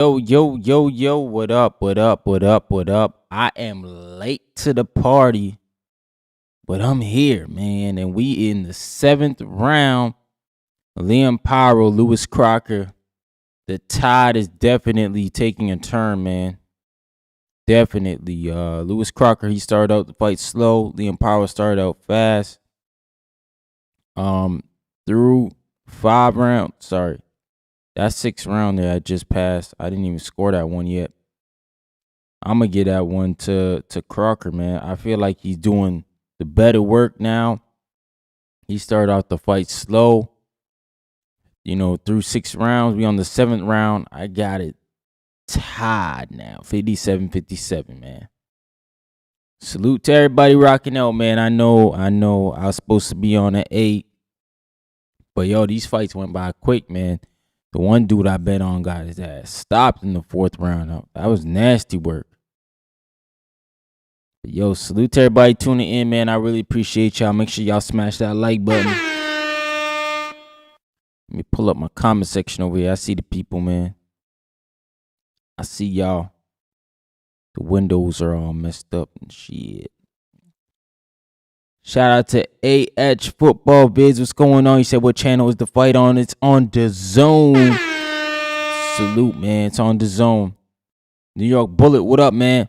Yo, what up? I am late to the party, but I'm here, man. And we in the 7th round. Liam Paro, Lewis Crocker. The tide is definitely taking a turn, man. Definitely. Lewis Crocker, he started out the fight slow. Liam Paro started out fast. Through 5 rounds. Sorry. That 6th round that I just passed, I didn't even score that one yet. I'm going to get that one to Crocker, man. I feel like he's doing the better work now. He started out the fight slow. Through 6 rounds. We on the 7th round. I got it tied now. 57-57, man. Salute to everybody rocking out, man. I know I was supposed to be on at 8. But, yo, these fights went by quick, man. The one dude I bet on got his ass stopped in the 4th round. That was nasty work. But yo, salute to everybody tuning in, man. I really appreciate y'all. Make sure y'all smash that like button. Let me pull up my comment section over here. I see the people, man. I see y'all. The windows are all messed up and shit. Shout out to AH Football Vids. What's going on? He said, what channel is the fight on? It's on DAZN. Salute, man. It's on DAZN. New York Bullet, what up, man?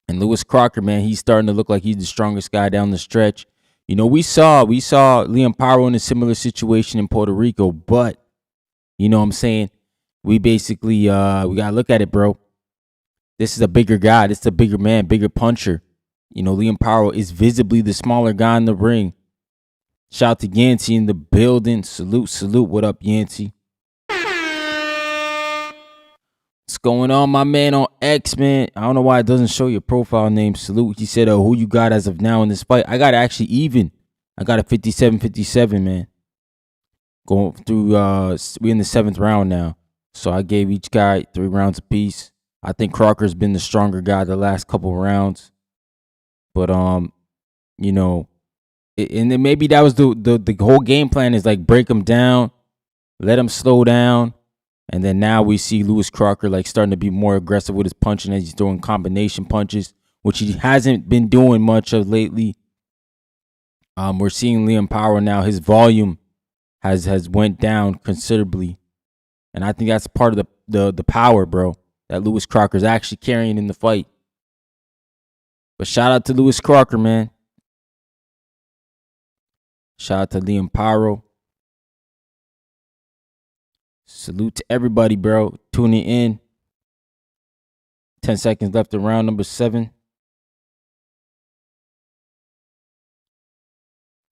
And Lewis Crocker, man, he's starting to look like he's the strongest guy down the stretch. We saw Liam Paro in a similar situation in Puerto Rico, but, you know what I'm saying? We basically, we got to look at it, bro. This is a bigger guy. This is a bigger man, bigger puncher. Liam Paro is visibly the smaller guy in the ring. Shout out to Yancey in the building. Salute. What up, Yancey? What's going on, my man on X, man? I don't know why it doesn't show your profile name. Salute. He said, who you got as of now in this fight? I got actually even. I got a 57-57, man. Going through, we in the 7th round now. So I gave each guy 3 rounds apiece. I think Crocker's been the stronger guy the last couple rounds. But, and then maybe that was the whole game plan is like break him down, let him slow down. And then now we see Lewis Crocker like starting to be more aggressive with his punching as he's throwing combination punches, which he hasn't been doing much of lately. We're seeing Liam Paro now. His volume has went down considerably. And I think that's part of the power, bro, that Lewis Crocker's actually carrying in the fight. But shout out to Lewis Crocker, man. Shout out to Liam Paro. Salute to everybody, bro. Tuning in. 10 seconds left in round number 7.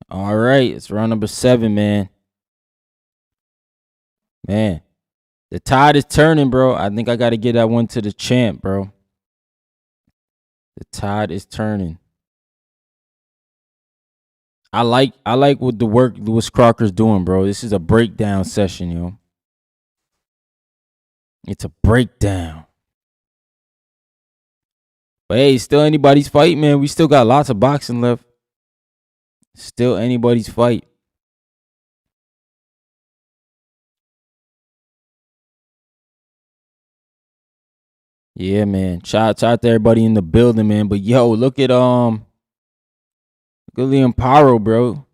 All right, it's round number 7, man. Man, the tide is turning, bro. I think I got to get that one to the champ, bro. The tide is turning. I like what the work Lewis Crocker's doing, bro. This is a breakdown session, yo. It's a breakdown. But hey, still anybody's fight, man. We still got lots of boxing left. Still anybody's fight. Yeah, man. Shout out to everybody in the building, man. But yo, look at Liam Paro, bro.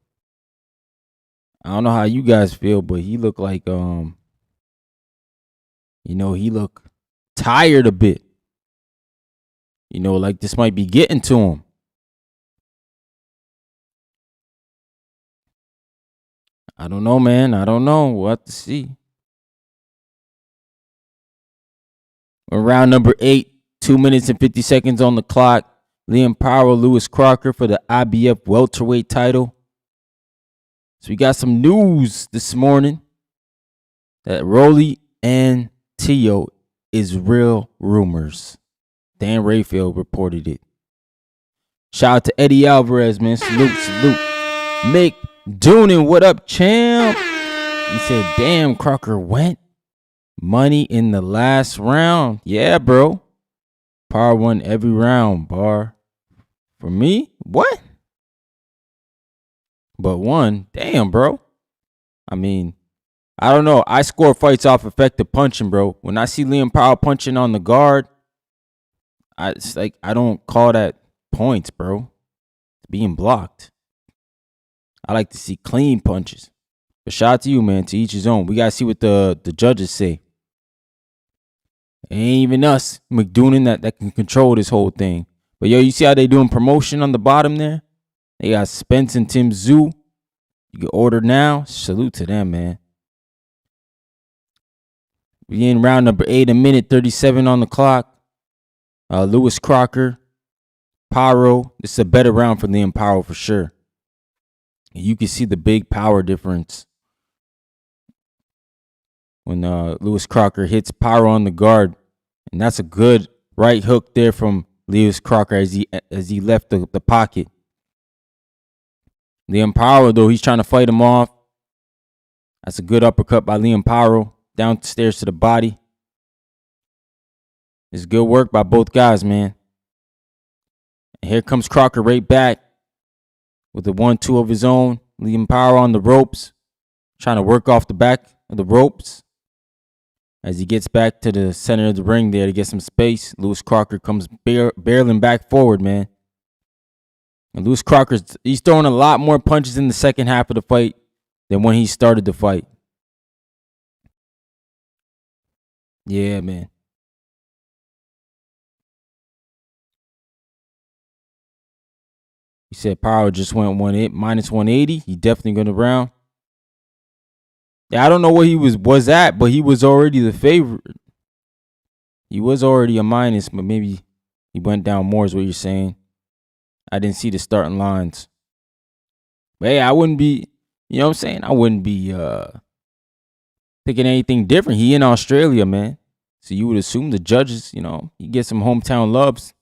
I don't know how you guys feel, but he looked like he looked tired a bit. Like this might be getting to him. I don't know, man. I don't know. We'll have to see. Round number 8, 2 minutes and 50 seconds on the clock. Liam Paro, Lewis Crocker for the IBF Welterweight title. So we got some news this morning that Rolly and Tio is real rumors. Dan Rayfield reported it. Shout out to Eddie Alvarez, man. Salute. Mick Doonan, what up, champ? He said, damn, Crocker went. Money in the last round. Yeah, bro. Par won every round, bar. For me? What? But won. Damn, bro. I I don't know. I score fights off effective punching, bro. When I see Liam Paro punching on the guard, it's like I don't call that points, bro. It's being blocked. I like to see clean punches. But shout out to you, man. To each his own. We gotta see what the judges say. It ain't even us, McDoonan, that can control this whole thing. But yo, you see how they doing promotion on the bottom there? They got Spence and Tim Tszyu. You can order now. Salute to them, man. We in round number 8, a minute 37 on the clock. Lewis Crocker, Paro. This is a better round for Liam Paro for sure. You can see the big power difference when Lewis Crocker hits Paro on the guard, and that's a good right hook there from Lewis Crocker as he left the pocket. Liam Paro, though, he's trying to fight him off. That's a good uppercut by Liam Paro downstairs to the body. It's good work by both guys, man. And here comes Crocker right back with the 1-2 of his own. Liam Paro on the ropes, trying to work off the back of the ropes. As he gets back to the center of the ring there to get some space, Lewis Crocker comes barreling back forward, man. And Lewis Crocker's, he's throwing a lot more punches in the second half of the fight than when he started the fight. Yeah, man. He said Paro just went minus 180. He definitely going to round. Yeah, I don't know what he was at, but he was already the favorite. He was already a minus, but maybe he went down more is what you're saying. I didn't see the starting lines. But hey, I wouldn't be, you know what I'm saying? I wouldn't be thinking anything different. He in Australia, man. So you would assume the judges, you know, he gets some hometown loves.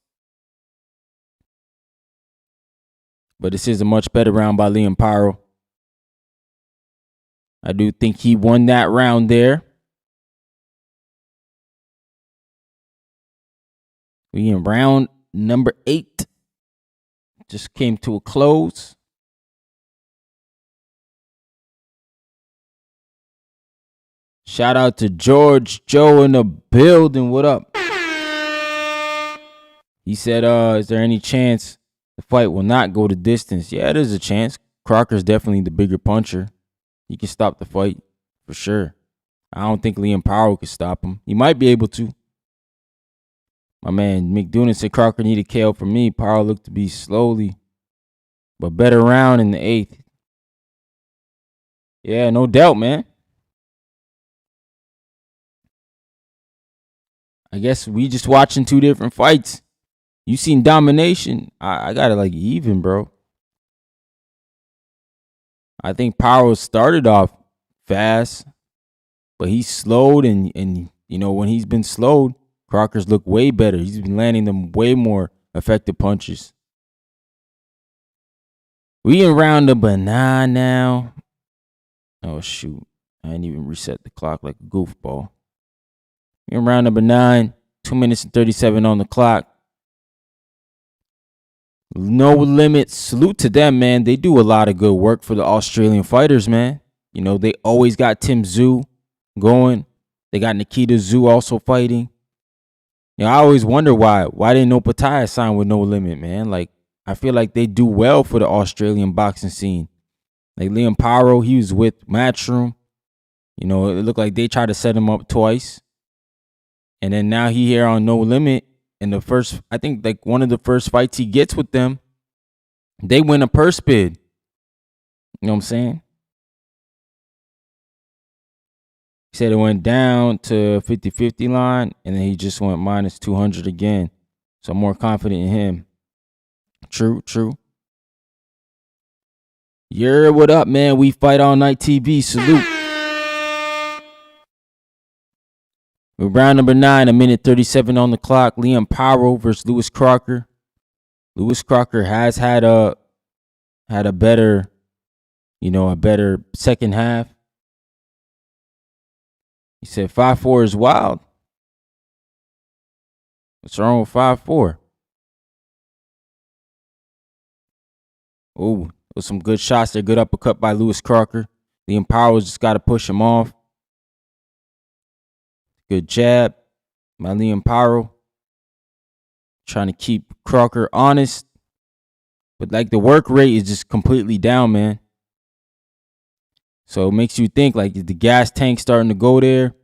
But this is a much better round by Liam Paro. I do think he won that round there. We in round number 8. Just came to a close. Shout out to George Joe in the building. What up? He said, is there any chance the fight will not go the distance? Yeah, there's a chance. Crocker's definitely the bigger puncher. He can stop the fight for sure. I don't think Liam Paro could stop him. He might be able to. My man McDoonan said Crocker needed KO for me. Paro looked to be slowly, but better round in the 8th. Yeah, no doubt, man. I guess we just watching 2 different fights. You seen domination. I got it like even, bro. I think Paro started off fast, but he slowed and you know, when he's been slowed, Crocker's look way better. He's been landing them way more effective punches. We in round number 9 now. Oh, shoot. I didn't even reset the clock like a goofball. We in round number 9. 2 minutes and 37 on the clock. No Limit. Salute to them, man. They do a lot of good work for the Australian fighters, man. You know, they always got Tim Tszyu going. They got Nikita Tszyu also fighting. You know, I always wonder why didn't no Pataya sign with No Limit, man? Like, I feel like they do well for the Australian boxing scene. Like Liam Paro, he was with Matchroom. You know, it looked like they tried to set him up twice. And then now he here on No Limit. And the first, I think like one of the first fights he gets with them, they win a purse bid. You know what I'm saying? He said it went down to 50-50 line, and then he just went minus 200 again. So I'm more confident in him. True. Yeah, what up, man? We Fight All Night TV. Salute. We're round number 9, a minute 37 on the clock. Liam Paro versus Lewis Crocker. Lewis Crocker has had a better, you know, a better second half. He said 5-4 is wild. What's wrong with 5-4? Oh, with some good shots there. Good uppercut by Lewis Crocker. Liam Paro just got to push him off. Good jab by Liam Paro. Trying to keep Crocker honest. But like the work rate is just completely down, man. So it makes you think, like, is the gas tank starting to go there?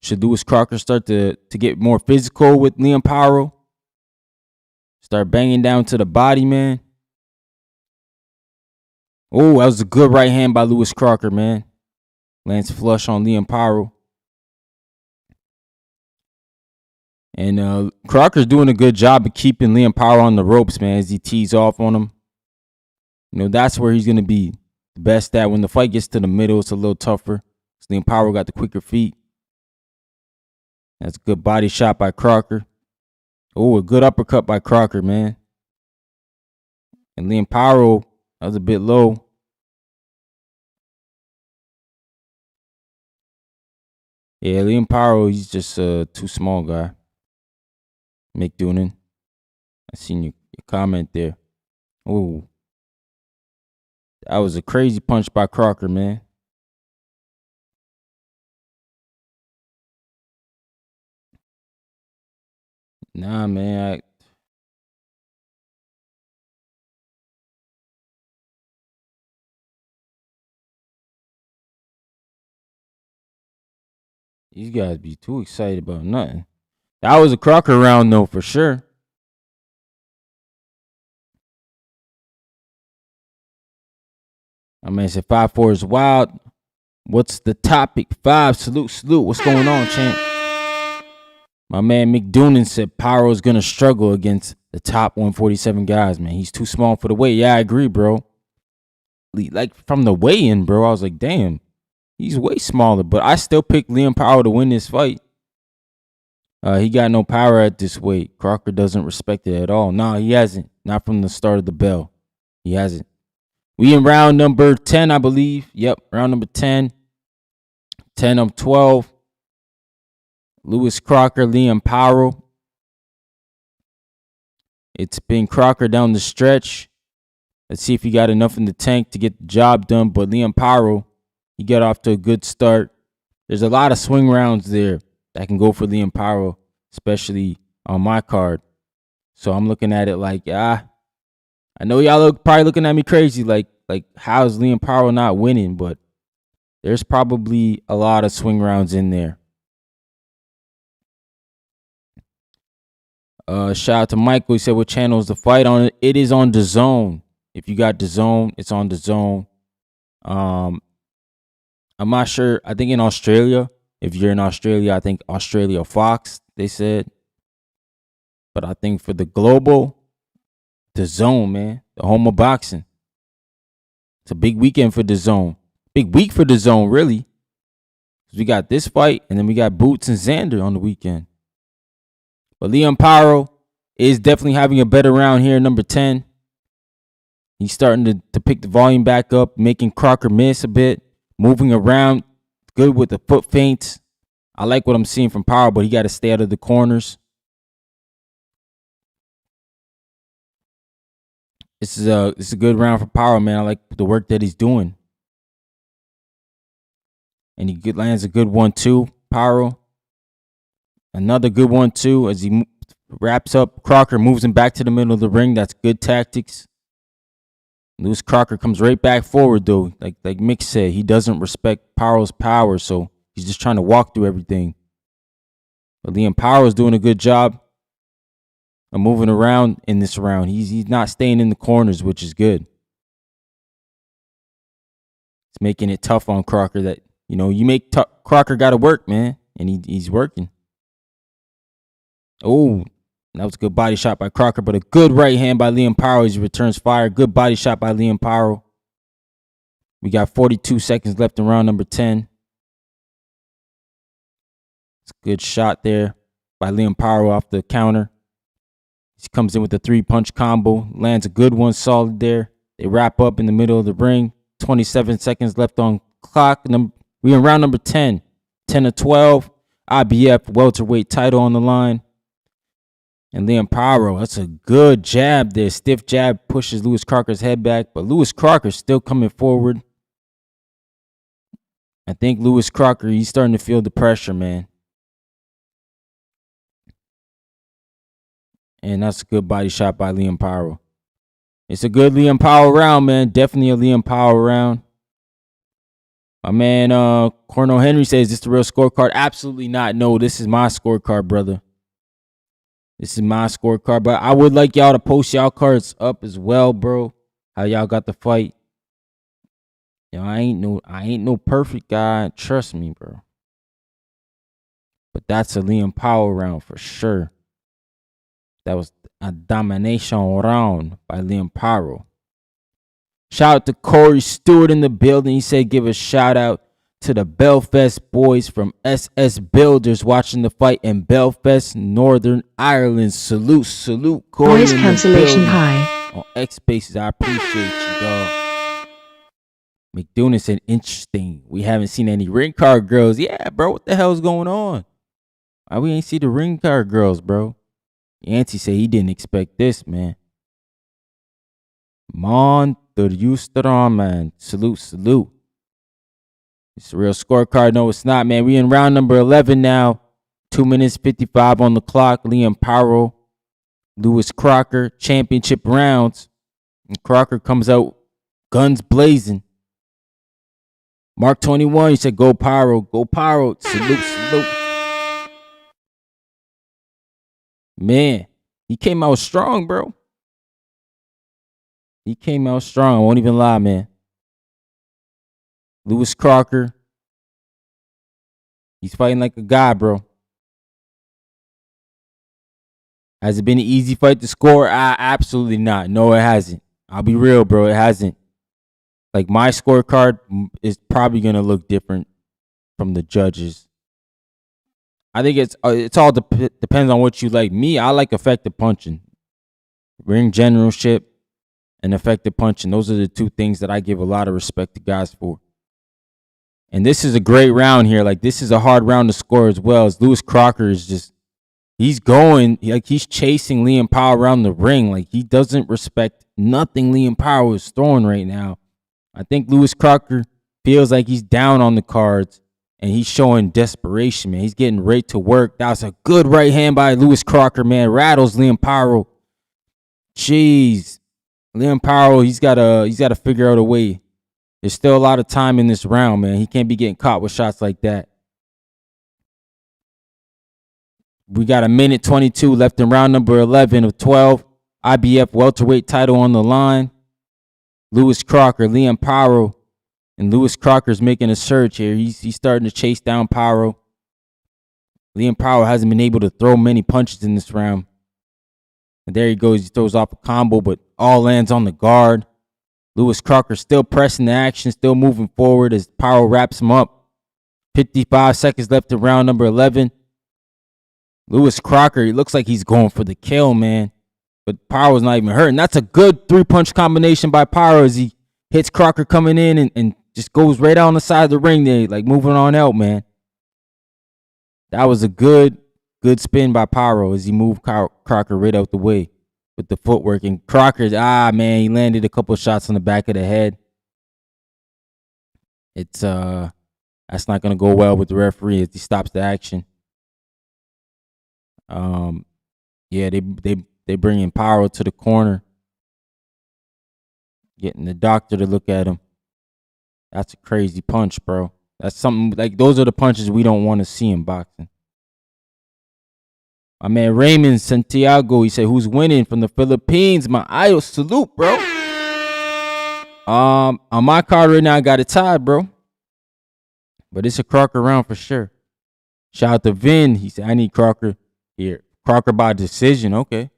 Should Lewis Crocker start to get more physical with Liam Paro? Start banging down to the body, man. Oh, that was a good right hand by Lewis Crocker, man. Lands flush on Liam Paro. And Crocker's doing a good job of keeping Liam Paro on the ropes, man, as he tees off on him. You know, that's where he's going to be the best at. When the fight gets to the middle, it's a little tougher. Liam Paro got the quicker feet. That's a good body shot by Crocker. Oh, a good uppercut by Crocker, man. And Liam Paro, that was a bit low. Yeah, Liam Paro, he's just a too small guy. Mick Doonan, I seen your comment there. Oh, that was a crazy punch by Crocker, man. Nah, man. These guys be too excited about nothing. That was a Crocker round, though, for sure. My man said 5-4 is wild. What's the topic? 5, salute. What's going on, champ? My man Mick Doonan said Paro's going to struggle against the top 147 guys, man. He's too small for the weight. Yeah, I agree, bro. Like, from the weigh-in, bro, I was like, damn, he's way smaller. But I still picked Liam Paro to win this fight. He got no power at this weight. Crocker doesn't respect it at all. No, he hasn't. Not from the start of the bell. He hasn't. We in round number 10, I believe. Yep, round number 10. 10 of 12. Lewis Crocker, Liam Paro. It's been Crocker down the stretch. Let's see if he got enough in the tank to get the job done. But Liam Paro, he got off to a good start. There's a lot of swing rounds there that can go for Liam Paro, especially on my card. So I'm looking at it like, I know y'all probably looking at me crazy, like how's Liam Paro not winning? But there's probably a lot of swing rounds in there. Shout out to Michael. He said, what channel is the fight on? It is on DAZN. If you got DAZN, it's on DAZN. I'm not sure. I think in Australia, if you're in Australia, I think Australia Fox, they said. But I think for the global, DAZN, man, the home of boxing. It's a big weekend for DAZN. Big week for DAZN, really. We got this fight, and then we got Boots and Xander on the weekend. But Liam Paro is definitely having a better round here, number 10. He's starting to pick the volume back up, making Crocker miss a bit, moving around, good with the foot feints. I like what I'm seeing from Paro, but he got to stay out of the corners. This is a good round for Paro, man. I like the work that he's doing. And he lands a good one, too, Paro. Another good one, too, as he wraps up. Crocker moves him back to the middle of the ring. That's good tactics. Lewis Crocker comes right back forward, though. Like Mick said, he doesn't respect Paro's power, so he's just trying to walk through everything. But Liam Paro is doing a good job of moving around in this round. He's not staying in the corners, which is good. It's making it tough on Crocker that, you make Crocker got to work, man, and he's working. Oh, that was a good body shot by Crocker, but a good right hand by Liam Paro as he returns fire. Good body shot by Liam Paro. We got 42 seconds left in round number 10. It's a good shot there by Liam Paro off the counter. He comes in with a 3-punch combo. Lands a good one, solid there. They wrap up in the middle of the ring. 27 seconds left on clock. We in round number 10. 10 of 12. IBF welterweight title on the line. And Liam Paro, that's a good jab there. Stiff jab pushes Lewis Crocker's head back. But Lewis Crocker's still coming forward. I think Lewis Crocker, he's starting to feel the pressure, man. And that's a good body shot by Liam Paro. It's a good Liam Paro round, man. Definitely a Liam Paro round. My man, Cornell Henry says, "This the real scorecard?" Absolutely not. No, this is my scorecard, brother. This is my scorecard. But I would like y'all to post y'all cards up as well, bro. How y'all got the fight. You know, I ain't no perfect guy. Trust me, bro. But that's a Liam Paro round for sure. That was a domination round by Liam Paro. Shout out to Corey Stewart in the building. He said, give a shout out to the Belfast boys from SS Builders watching the fight in Belfast, Northern Ireland. Salute, Corey. Boys cancellation high. On X Spaces, I appreciate you, dog. McDonough said, interesting. We haven't seen any ring card girls. Yeah, bro, what the hell's going on? Why we ain't see the ring card girls, bro? Yancey said he didn't expect this, man. Monster, man. Salute. It's a real scorecard. No, it's not, man. We in round number 11 now. 2 minutes 55 on the clock. Liam Paro, Lewis Crocker, championship rounds. And Crocker comes out guns blazing. Mark 21, he said, go Paro. Salute. Man, he came out strong, bro. He came out strong. I won't even lie, man. Lewis Crocker. He's fighting like a guy, bro. Has it been an easy fight to score? Absolutely not. No, it hasn't. I'll be real, bro. It hasn't. Like, my scorecard is probably going to look different from the judges. I think it's all depends on what you like. Me, I like effective punching. Ring generalship and effective punching. Those are the two things that I give a lot of respect to guys for. And this is a great round here. Like, this is a hard round to score as well. As Lewis Crocker is just, he's going, like, he's chasing Liam Paro around the ring. Like, he doesn't respect nothing Liam Paro is throwing right now. I think Lewis Crocker feels like he's down on the cards. And he's showing desperation, man. He's getting ready to work. That was a good right hand by Lewis Crocker, man. Rattles Liam Paro. Jeez. Liam Paro, he's gotta figure out a way. There's still a lot of time in this round, man. He can't be getting caught with shots like that. We got a minute 22 left in round number 11 of 12. IBF welterweight title on the line. Lewis Crocker, Liam Paro. And Lewis Crocker's making a surge here. He's starting to chase down Paro. Liam Paro hasn't been able to throw many punches in this round. And there he goes. He throws off a combo, but all lands on the guard. Lewis Crocker still pressing the action, still moving forward as Paro wraps him up. 55 seconds left in round number 11. Lewis Crocker, he looks like he's going for the kill, man. But Paro's not even hurting. That's a good three-punch combination by Paro as he hits Crocker coming in and just goes right out on the side of the ring there, like moving on out, man. That was a good spin by Paro as he moved Crocker right out the way with the footwork. And Crocker, man, he landed a couple shots on the back of the head. It's that's not gonna go well with the referee as he stops the action. Yeah, they bring in Paro to the corner, getting the doctor to look at him. That's a crazy punch, bro. That's something, like, those are the punches we don't want to see in boxing. My man Raymond Santiago, he said, who's winning from the Philippines? My idol, salute, bro. On my card right now, I got it tied, bro. But it's a Crocker round for sure. Shout out to Vin. He said, I need Crocker here. Crocker by decision, okay.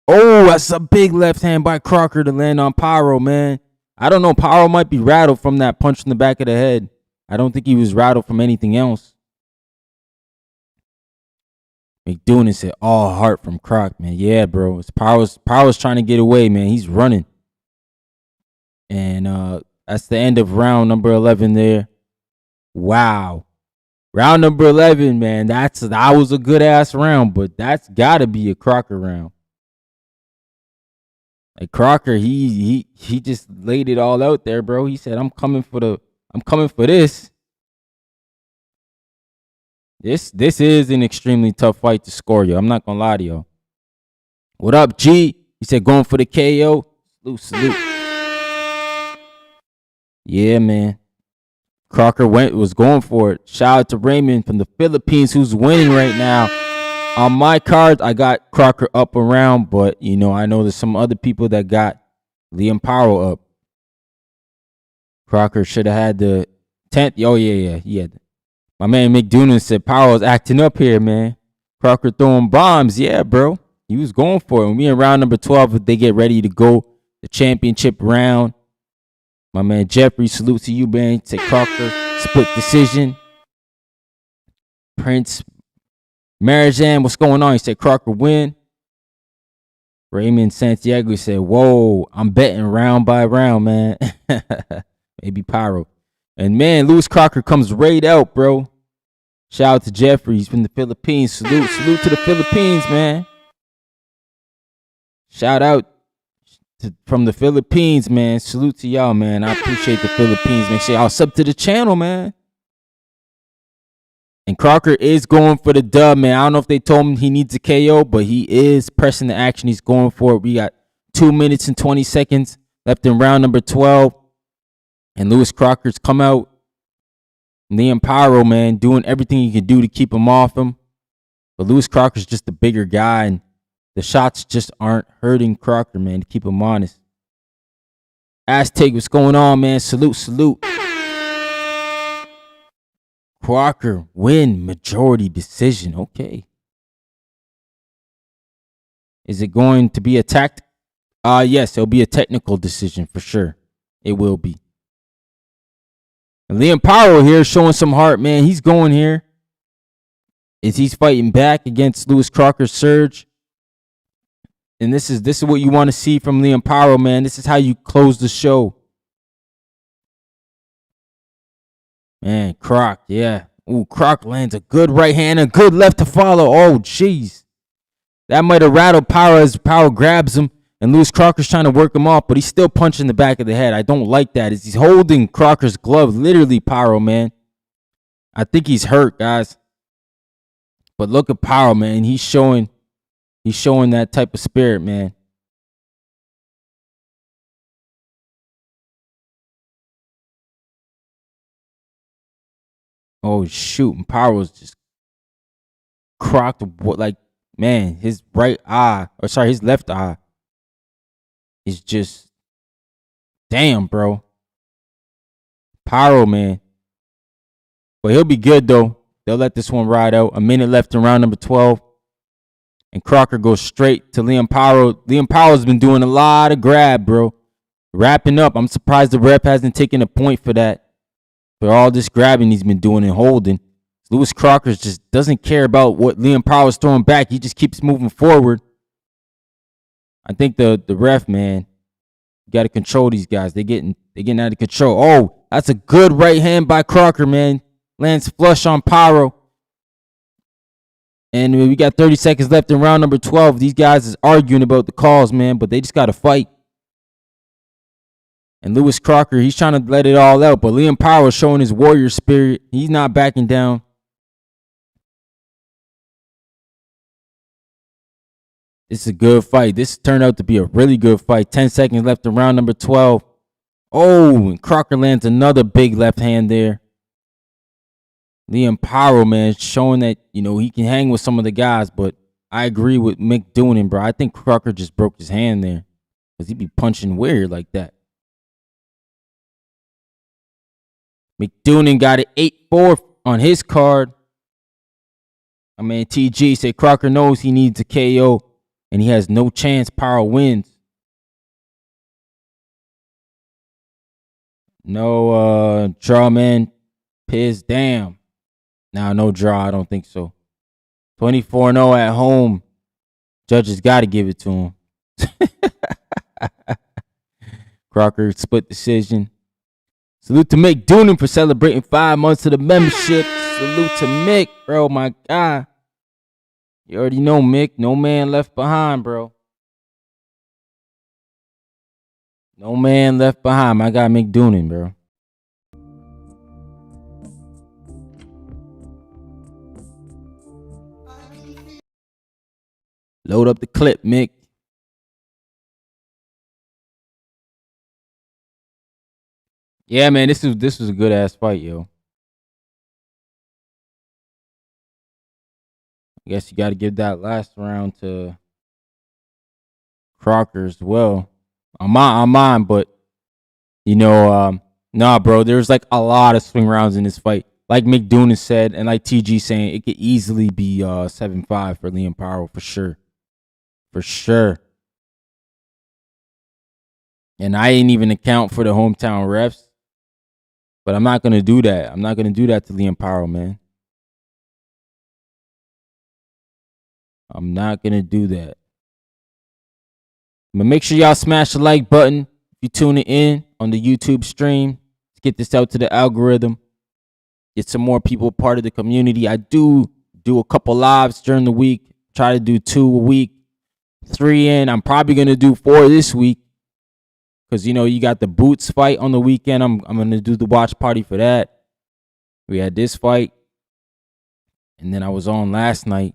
Oh, that's a big left hand by Crocker to land on Paro, man. I don't know. Paro might be rattled from that punch in the back of the head. I don't think he was rattled from anything else. McDonough said, all heart from Croc, man. Yeah, bro. It's Paro's trying to get away, man. He's running. And that's the end of round number 11 there. Wow. Round number 11, man. That was a good-ass round, but that's got to be a Crocker round. Like, Crocker, he just laid it all out there, bro. He said, I'm coming for this. This is an extremely tough fight to score, yo. I'm not gonna lie to you. What up, G? He said going for the KO. Salute. Yeah, man. Crocker was going for it. Shout out to Raymond from the Philippines who's winning right now. On my cards, I got Crocker up around, but I know there's some other people that got Liam Paro up. Crocker should have had the 10th. Oh, yeah. He had. My man Mick Doonan said Paro's acting up here, man. Crocker throwing bombs. Yeah, bro. He was going for it. When we in round number 12, if they get ready to go the championship round. My man Jeffrey, salute to you, man. Say Crocker, split decision. Prince Marijan, what's going on? He said Crocker win. Raymond Santiago said, whoa, I'm betting round by round, man. Maybe Paro. And man, Lewis Crocker comes right out, bro. Shout out to Jeffrey. He's from the Philippines. Salute to the Philippines, man. Shout out from the Philippines, man. Salute to y'all, man. I appreciate the Philippines. Make sure y'all sub to the channel, man. And Crocker is going for the dub, man. I don't know if they told him he needs a KO, but he is pressing the action. He's going for it. We got 2 minutes and 20 seconds left in round number 12. And Lewis Crocker's come out. Liam Paro, man, doing everything he can do to keep him off him. But Lewis Crocker's just the bigger guy, and the shots just aren't hurting Crocker, man, to keep him honest. Aztec, what's going on, man? Salute. Crocker win majority decision. Okay. Is it going to be a yes, it'll be a technical decision for sure. It will be. And Liam Paro here showing some heart, man. He's going here. He's fighting back against Lewis Crocker's surge. And this is what you want to see from Liam Paro, man. This is how you close the show. Man, Croc, yeah. Ooh, Croc lands a good right hand, a good left to follow. Oh, jeez. That might have rattled Paro as Paro grabs him. And Lewis Crocker's trying to work him off, but he's still punching the back of the head. I don't like that. He's holding Crocker's glove, literally, Paro, man. I think he's hurt, guys. But look at Paro, man. He's showing that type of spirit, man. Oh, shoot. And Paro's just crocked. Like, man, his left eye is just, damn, bro. Paro, man. But he'll be good, though. They'll let this one ride out. A minute left in round number 12. And Crocker goes straight to Liam Paro. Liam Paro's been doing a lot of grab, bro. Wrapping up. I'm surprised the ref hasn't taken a point for that. For all this grabbing he's been doing and holding. Lewis Crocker just doesn't care about what Liam Paro is throwing back. He just keeps moving forward. I think the ref, man, you got to control these guys. They're getting out of control. Oh, that's a good right hand by Crocker, man. Lands flush on Paro. And we got 30 seconds left in round number 12. These guys is arguing about the calls, man, but they just got to fight. And Lewis Crocker, he's trying to let it all out, but Liam Paro is showing his warrior spirit. He's not backing down. This is a good fight. This turned out to be a really good fight. 10 seconds left in round number 12. Oh, and Crocker lands another big left hand there. Liam Paro, man, showing that, he can hang with some of the guys, but I agree with Mick Doonan, bro. I think Crocker just broke his hand there because he'd be punching weird like that. Mick Doonan got it 8-4 on his card. My man TG said Crocker knows he needs a KO and he has no chance Paro wins. No draw, man. Piss, damn. Nah, no draw. I don't think so. 24-0 at home. Judges got to give it to him. Crocker split decision. Salute to Mick Doonan for celebrating 5 months of the membership. Salute to Mick, bro, my guy. You already know, Mick. No man left behind, bro. No man left behind. My guy Mick Doonan, bro. Load up the clip, Mick. Yeah, man, this was a good ass fight, yo. I guess you got to give that last round to Crocker as well. On mine, but nah, bro. There's like a lot of swing rounds in this fight. Like McDonough said, and like TG saying, it could easily be 7-5 for Liam Paro for sure. For sure. And I didn't even account for the hometown refs. But I'm not gonna do that. I'm not gonna do that to Liam Paro, man. I'm not gonna do that. But make sure y'all smash the like button if you're tuning in on the YouTube stream. Let's get this out to the algorithm. Get some more people part of the community. I do a couple lives during the week. Try to do 2 a week. 3 in. I'm probably gonna do 4 this week. Because you got the Boots fight on the weekend. I'm gonna do the watch party for that. We had this fight. And then I was on last night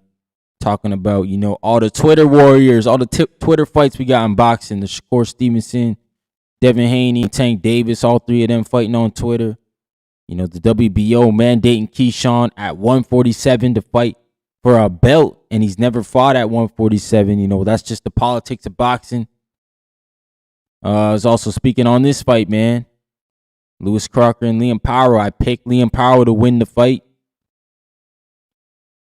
talking about, all the Twitter warriors, all the Twitter fights we got in boxing. The Shakur Stevenson, Devin Haney, Tank Davis, all 3 of them fighting on Twitter. The WBO mandating Keyshawn at 147 to fight for a belt, and he's never fought at 147. That's just the politics of boxing. I was also speaking on this fight, man. Lewis Crocker and Liam Paro. I picked Liam Paro to win the fight.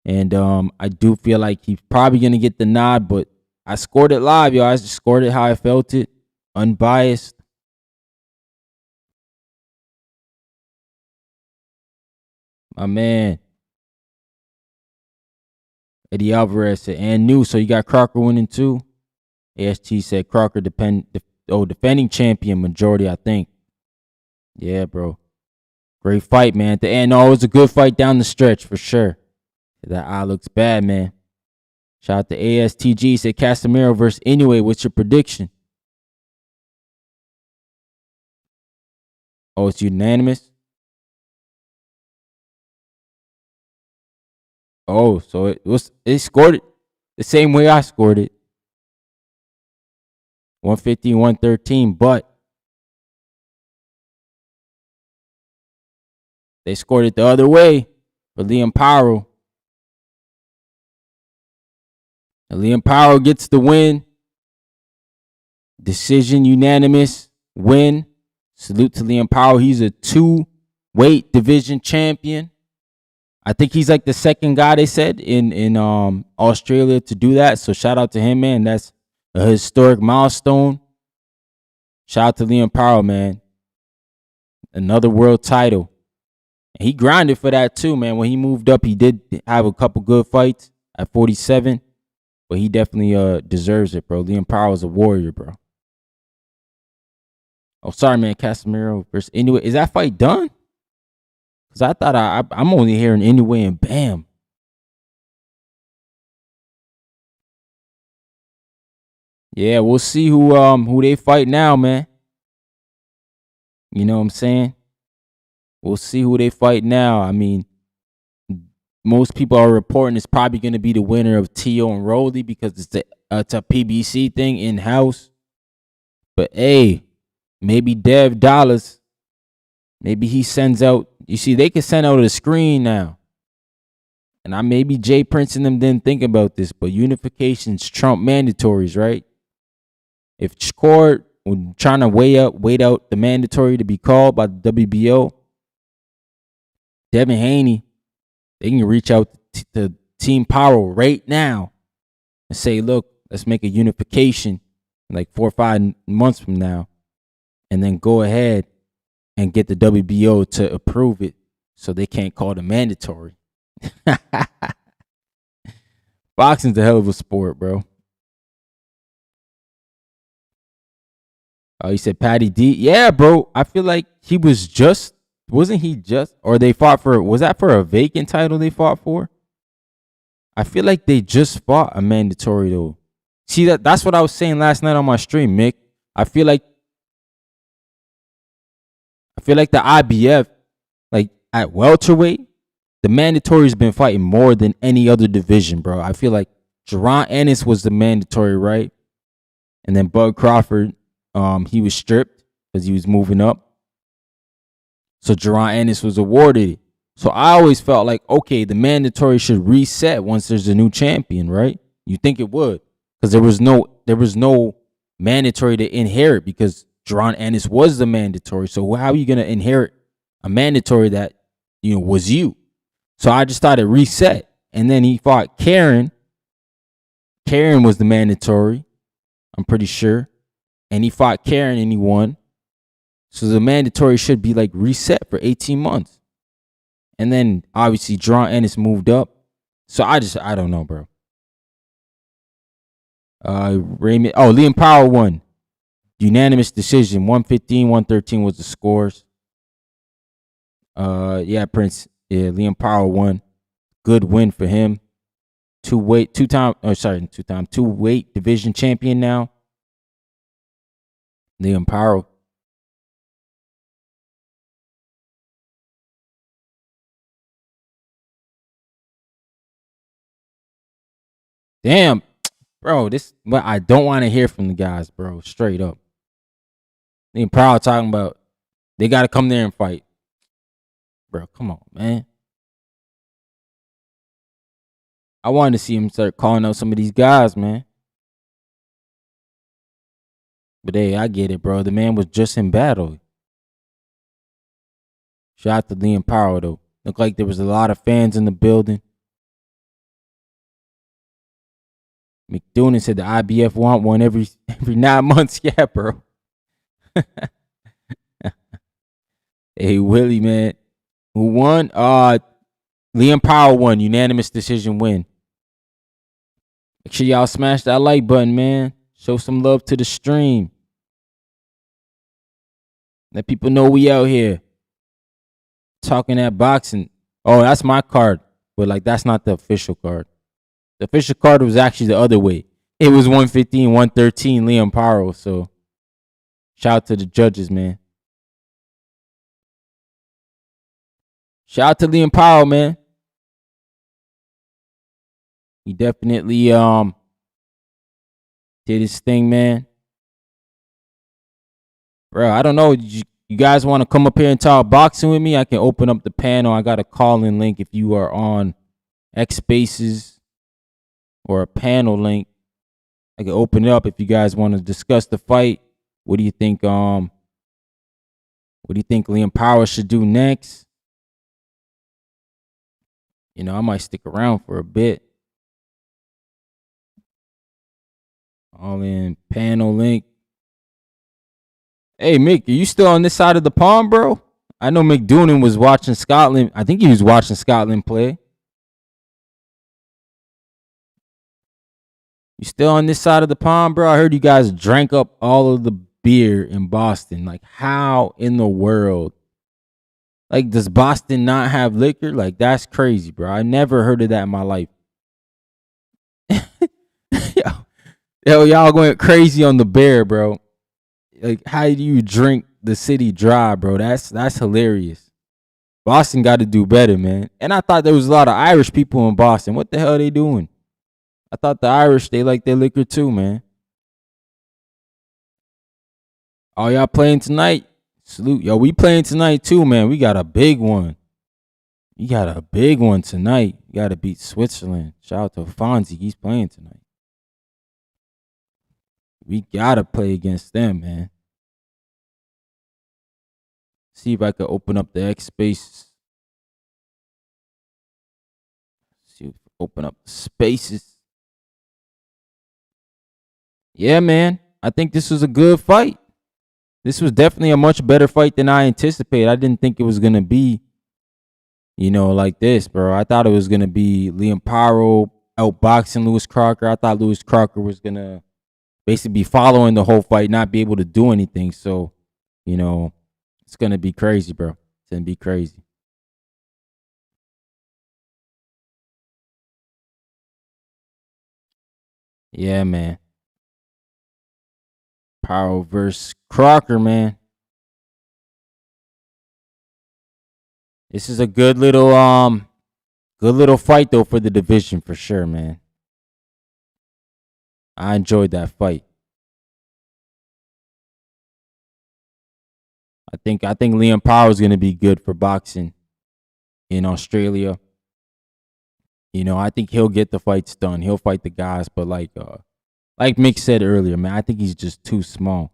And I do feel like he's probably going to get the nod, but I scored it live, yo. I just scored it how I felt it. Unbiased. My man. Eddie Alvarez said, and new. So you got Crocker winning too. AST said Crocker defending champion majority, I think. Yeah, bro. Great fight, man. At the end, it was a good fight down the stretch for sure. That eye looks bad, man. Shout out to ASTG. Said Casemiro versus Inoue. What's your prediction? Oh, it's unanimous? Oh, so it scored it the same way I scored it. 150, 113, but they scored it the other way for Liam Paro. And Liam Paro gets the win. Decision, unanimous win. Salute to Liam Paro. He's a 2-weight division champion. I think he's like the second guy, they said, in Australia to do that. So shout out to him, man. That's a historic milestone. Shout out to Liam Paro, man. Another world title. And he grinded for that too, man. When he moved up, he did have a couple good fights at 47. But he definitely deserves it, bro. Liam Paro is a warrior, bro. Oh, sorry, man. Casemiro versus Inoue. Is that fight done? Because I thought I'm only hearing Inoue and bam. Yeah, we'll see who they fight now, man. You know what I'm saying? We'll see who they fight now. I mean, most people are reporting it's probably going to be the winner of Tio and Rolly because it's a PBC thing in-house. But, hey, maybe Dev Dollars, maybe he sends out, you see, they can send out a screen now. And maybe Jay Prince and them didn't think about this, but unifications trump mandatories, right? If Shakur was trying to wait out the mandatory to be called by the WBO, Devin Haney, they can reach out to Team Paro right now and say, look, let's make a unification like 4 or 5 months from now, and then go ahead and get the WBO to approve it so they can't call it mandatory. Boxing's a hell of a sport, bro. Oh, he said Patty D. Yeah, bro. I feel like he was just, wasn't he just, or they fought for, was that for a vacant title they fought for? I feel like they just fought a mandatory though. See, that's what I was saying last night on my stream, Mick. I feel like the IBF, like at welterweight, the mandatory's been fighting more than any other division, bro. I feel like Jaron Ennis was the mandatory, right? And then Bud Crawford, he was stripped because he was moving up. So Jaron Ennis was awarded. So I always felt like, okay, the mandatory should reset once there's a new champion, right? You think it would, because there was no mandatory to inherit because Jaron Ennis was the mandatory. So how are you gonna inherit a mandatory that was you? So I just thought it reset, and then he fought Karen. Karen was the mandatory, I'm pretty sure, and he fought Karen and he won. So the mandatory should be like reset for 18 months. And then obviously Jaron Ennis moved up. So I don't know, bro. Liam Paro won. Unanimous decision. 115-113 was the scores. Prince. Yeah, Liam Paro won. Good win for him. Two-weight division champion now. Liam Paro. Damn, bro, this what I don't want to hear from the guys, bro. Straight up. Liam Paro talking about they got to come there and fight. Bro, come on, man. I wanted to see him start calling out some of these guys, man. But hey, I get it, bro. The man was just in battle. Shout out to Liam Paro, though. Looked like there was a lot of fans in the building. McDoonan said the IBF want one every 9 months. Yeah, bro. Hey, Willie, man. Who won? Liam Paro won. Unanimous decision win. Make sure y'all smash that like button, man. Show some love to the stream. Let people know we out here. Talking that boxing. Oh, that's my card. But like that's not the official card. The official card was actually the other way. It was 115-113 Liam Paro. So shout out to the judges, man. Shout out to Liam Paro, man. He definitely did his thing, man. Bro, I don't know. You guys want to come up here and talk boxing with me? I can open up the panel. I got a call-in link if you are on X Spaces or a panel link. I can open it up if you guys want to discuss the fight. What do you think? What do you think Liam Paro should do next? I might stick around for a bit. All in panel link. Hey, Mick, are you still on this side of the pond, bro? I know McDoonan was watching Scotland. I think he was watching Scotland play. You still on this side of the pond, bro? I heard you guys drank up all of the beer in Boston. Like, how in the world? Like, does Boston not have liquor? Like, that's crazy, bro. I never heard of that in my life. Yo, y'all going crazy on the bear, bro. Like, how do you drink the city dry, bro? That's hilarious. Boston got to do better, man. And I thought there was a lot of Irish people in Boston. What the hell are they doing? I thought the Irish, they like their liquor too, man. Oh, y'all playing tonight? Salute. Yo, we playing tonight too, man. We got a big one. We got a big one tonight. We got to beat Switzerland. Shout out to Fonzie. He's playing tonight. We got to play against them, man. See if I can open up the X spaces. See if I can open up the spaces. Yeah, man. I think this was a good fight. This was definitely a much better fight than I anticipated. I didn't think it was going to be, like this, bro. I thought it was going to be Liam Paro outboxing Lewis Crocker. I thought Lewis Crocker was going to basically be following the whole fight, not be able to do anything. So, it's going to be crazy, bro. It's going to be crazy. Yeah, man. Paro versus Crocker, man. This is a good little fight though for the division for sure, man. I enjoyed that fight. I think Liam Paro is gonna be good for boxing in Australia. I think he'll get the fights done. He'll fight the guys, but like Mick said earlier, man, I think he's just too small.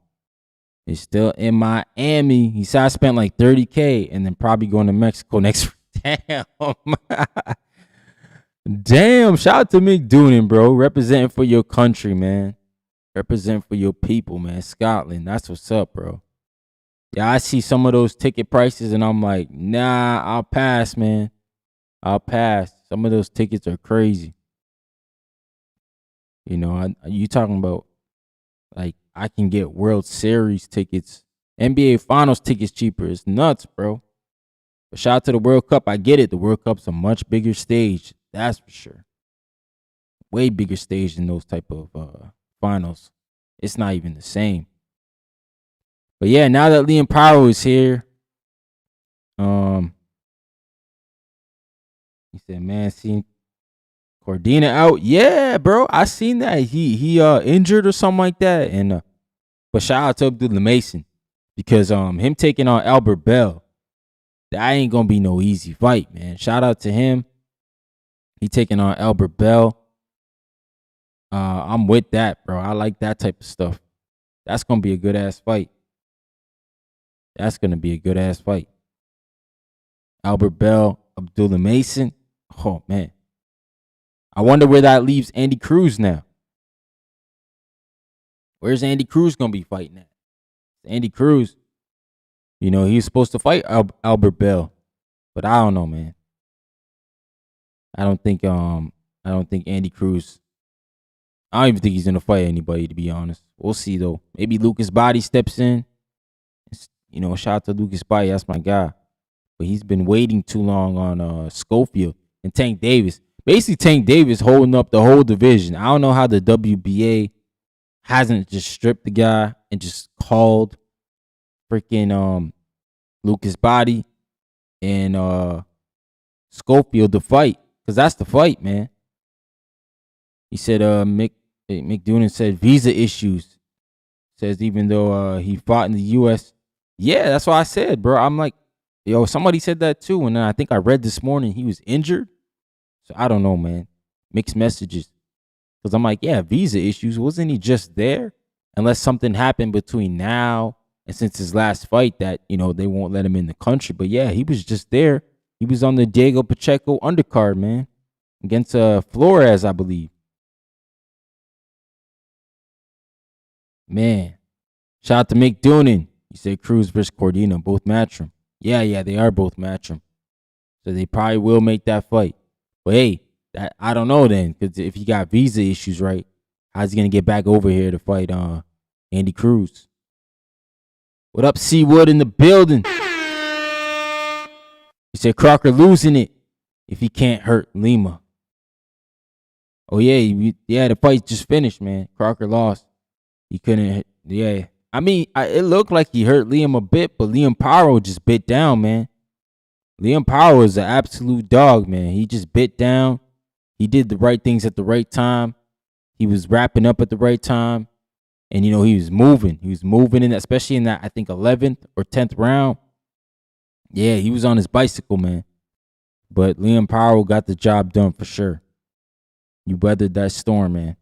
He's still in Miami. He said I spent like $30K and then probably going to Mexico next. Damn. Damn. Shout out to Mick Doonan, bro. Representing for your country, man. Represent for your people, man. Scotland. That's what's up, bro. Yeah, I see some of those ticket prices and I'm like, nah, I'll pass, man. I'll pass. Some of those tickets are crazy. You talking about like I can get World Series tickets, NBA Finals tickets cheaper. It's nuts, bro. But shout out to the World Cup. I get it. The World Cup's a much bigger stage. That's for sure. Way bigger stage than those type of finals. It's not even the same. But yeah, now that Liam Paro is here, he said, man, seen Cordina out. Yeah, bro. I seen that. He injured or something like that. And but shout out to Abdullah Mason. Because him taking on Albert Bell, that ain't gonna be no easy fight, man. Shout out to him. He taking on Albert Bell. I'm with that, bro. I like that type of stuff. That's gonna be a good ass fight. That's gonna be a good ass fight. Albert Bell, Abdullah Mason. Oh man. I wonder where that leaves Andy Cruz now. Where's Andy Cruz gonna be fighting at? Andy Cruz, he's supposed to fight Albert Bell, but I don't know, man. I don't think Andy Cruz. I don't even think he's gonna fight anybody, to be honest. We'll see though. Maybe Lucas Body steps in. Shout out to Lucas Body. That's my guy. But he's been waiting too long on Schofield and Tank Davis. Basically, Tank Davis holding up the whole division. I don't know how the WBA hasn't just stripped the guy and just called freaking Lucas Body and Schofield to fight. Because that's the fight, man. He said Mick Doonan said visa issues. Says even though he fought in the U.S. Yeah, that's what I said, bro. I'm like, somebody said that too. And then I think I read this morning he was injured. So I don't know, man. Mixed messages. Because I'm like, yeah, visa issues. Wasn't he just there? Unless something happened between now and since his last fight that, they won't let him in the country. But yeah, he was just there. He was on the Diego Pacheco undercard, man. Against Flores, I believe. Man. Shout out to Mick Doonan. He said Cruz versus Cordina, both match 'em. Yeah, they are both match 'em. So they probably will make that fight. But hey, I don't know then, because if he got visa issues, right, how's he gonna get back over here to fight Andy Cruz? What up, Seawood in the building? He said Crocker losing it if he can't hurt Lima. Oh yeah, the fight just finished, man. Crocker lost. He couldn't. Yeah, I mean, it looked like he hurt Liam a bit, but Liam Paro just bit down, man. Liam Paro is an absolute dog, man. He just bit down. He did the right things at the right time. He was wrapping up at the right time. And, he was moving. He was moving, especially in that, I think, 11th or 10th round. Yeah, he was on his bicycle, man. But Liam Paro got the job done for sure. You weathered that storm, man.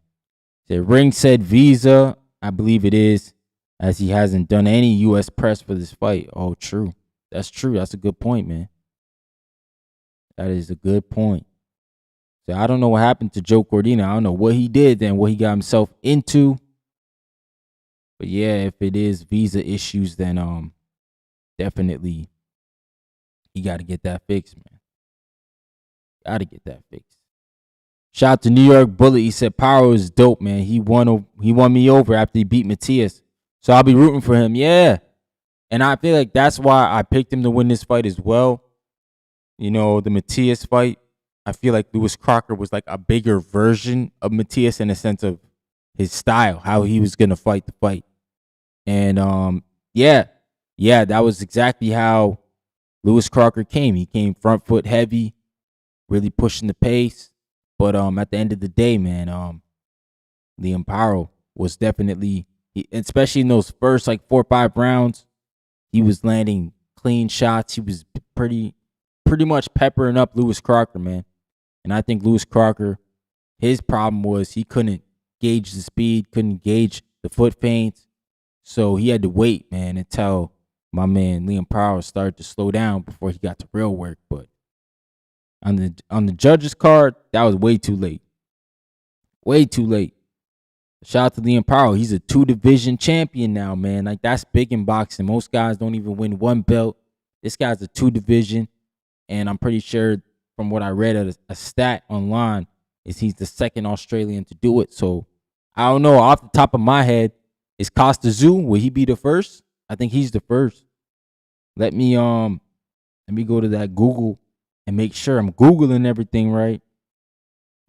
The ring said visa. I believe it is, as he hasn't done any U.S. press for this fight. Oh, true. That's true. That's a good point, man. That is a good point. So I don't know what happened to Joe Cordina. I don't know what he did then, what he got himself into. But yeah, if it is visa issues, then definitely he got to get that fixed, man. Got to get that fixed. Shout out to New York Bullet. He said Paro is dope, man. He won me over after he beat Matias. So I'll be rooting for him. Yeah. And I feel like that's why I picked him to win this fight as well. The Matias fight. I feel like Lewis Crocker was like a bigger version of Matias in the sense of his style, how he was going to fight the fight. And yeah, that was exactly how Lewis Crocker came. He came front foot heavy, really pushing the pace. But at the end of the day, man, Liam Paro was definitely, especially in those first like 4 or 5 rounds, he was landing clean shots. He was pretty much peppering up Lewis Crocker, man. And I think Lewis Crocker, his problem was he couldn't gauge the speed, couldn't gauge the foot feints. So he had to wait, man, until my man Liam Paro started to slow down before he got to real work. But on the judges card, that was way too late. Way too late. Shout out to Liam Paro. He's a 2-division champion now, man. Like, that's big in boxing. Most guys don't even win 1 belt. This guy's a 2-division. And I'm pretty sure from what I read at a stat online is he's the 2nd Australian to do it. So I don't know. Off the top of my head, is Costa Tszyu, will he be the first? I think he's the first. Let me go to that Google and make sure I'm Googling everything right.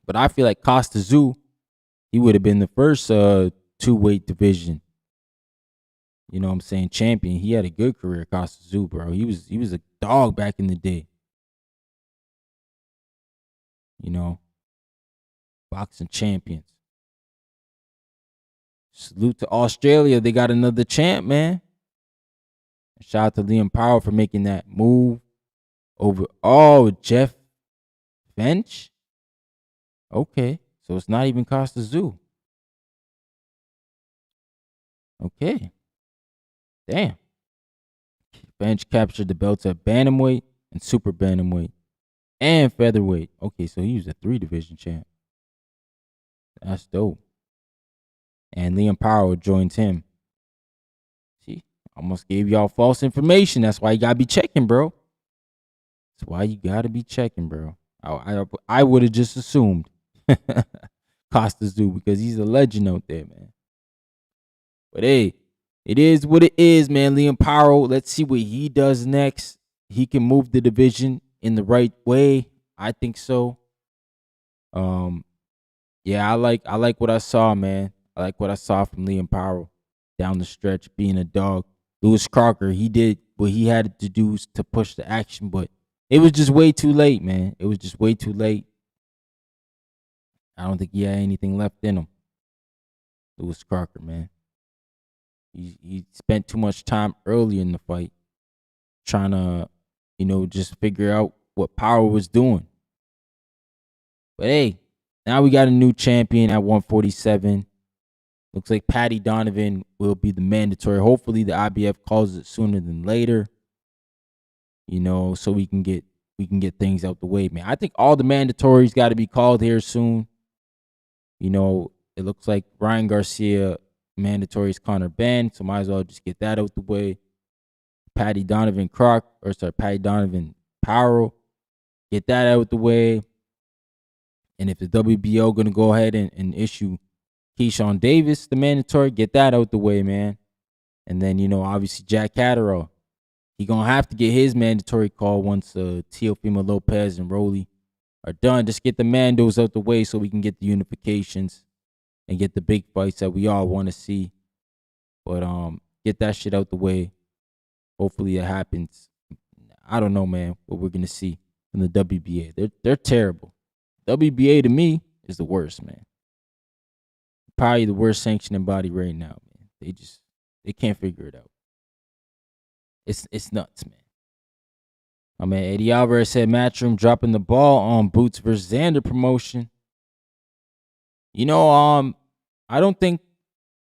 But I feel like Costa Tszyu, he would have been the first 2-weight division, you know what I'm saying, champion. He had a good career, Costa Tszyu, bro. He was a dog back in the day. You know, boxing champions. Salute to Australia. They got another champ, man. Shout out to Liam Paro for making that move over. Oh, Jeff Bench? Okay. So it's not even Costa Tszyu. Okay. Damn. Bench captured the belts at bantamweight and super bantamweight and featherweight. Okay, so he was a 3-division champ. That's dope. And Liam Paro joins him. See, almost gave y'all false information. That's why you gotta be checking, bro. That's why you gotta be checking, bro. I would have just assumed Costa Tszyu because he's a legend out there, man. But hey, it is what it is, man. Liam Paro, let's see what he does next. He can move the division in the right way. I think so. Yeah, I like what I saw, man. I like what I saw from Liam Paro down the stretch, being a dog. Lewis Crocker, he did what he had to do to push the action, but it was just way too late, man. It was just way too late. I don't think he had anything left in him. Lewis Crocker, man. He spent too much time early in the fight trying to, just figure out what Paro was doing. But hey, now we got a new champion at 147. Looks like Paddy Donovan will be the mandatory. Hopefully the IBF calls it sooner than later. So we can get things out the way, man. I think all the mandatories got to be called here soon. It looks like Ryan Garcia mandatory is Conor Ben, so might as well just get that out the way. Paddy Donovan Paro, get that out the way. And if the WBO gonna go ahead and issue Keyshawn Davis the mandatory, get that out the way, man. And then obviously Jack Catterall, he gonna have to get his mandatory call once Teofimo Lopez and Rolly are done. Just get the mandos out the way so we can get the unifications and get the big fights that we all want to see. But get that shit out the way. Hopefully it happens. I don't know, man, what we're gonna see from the WBA. They're terrible. WBA to me is the worst, man. Probably the worst sanctioning body right now, man. They can't figure it out. It's nuts, man. My man Eddie Alvarez said Matchroom dropping the ball on Boots versus Xander promotion. I don't think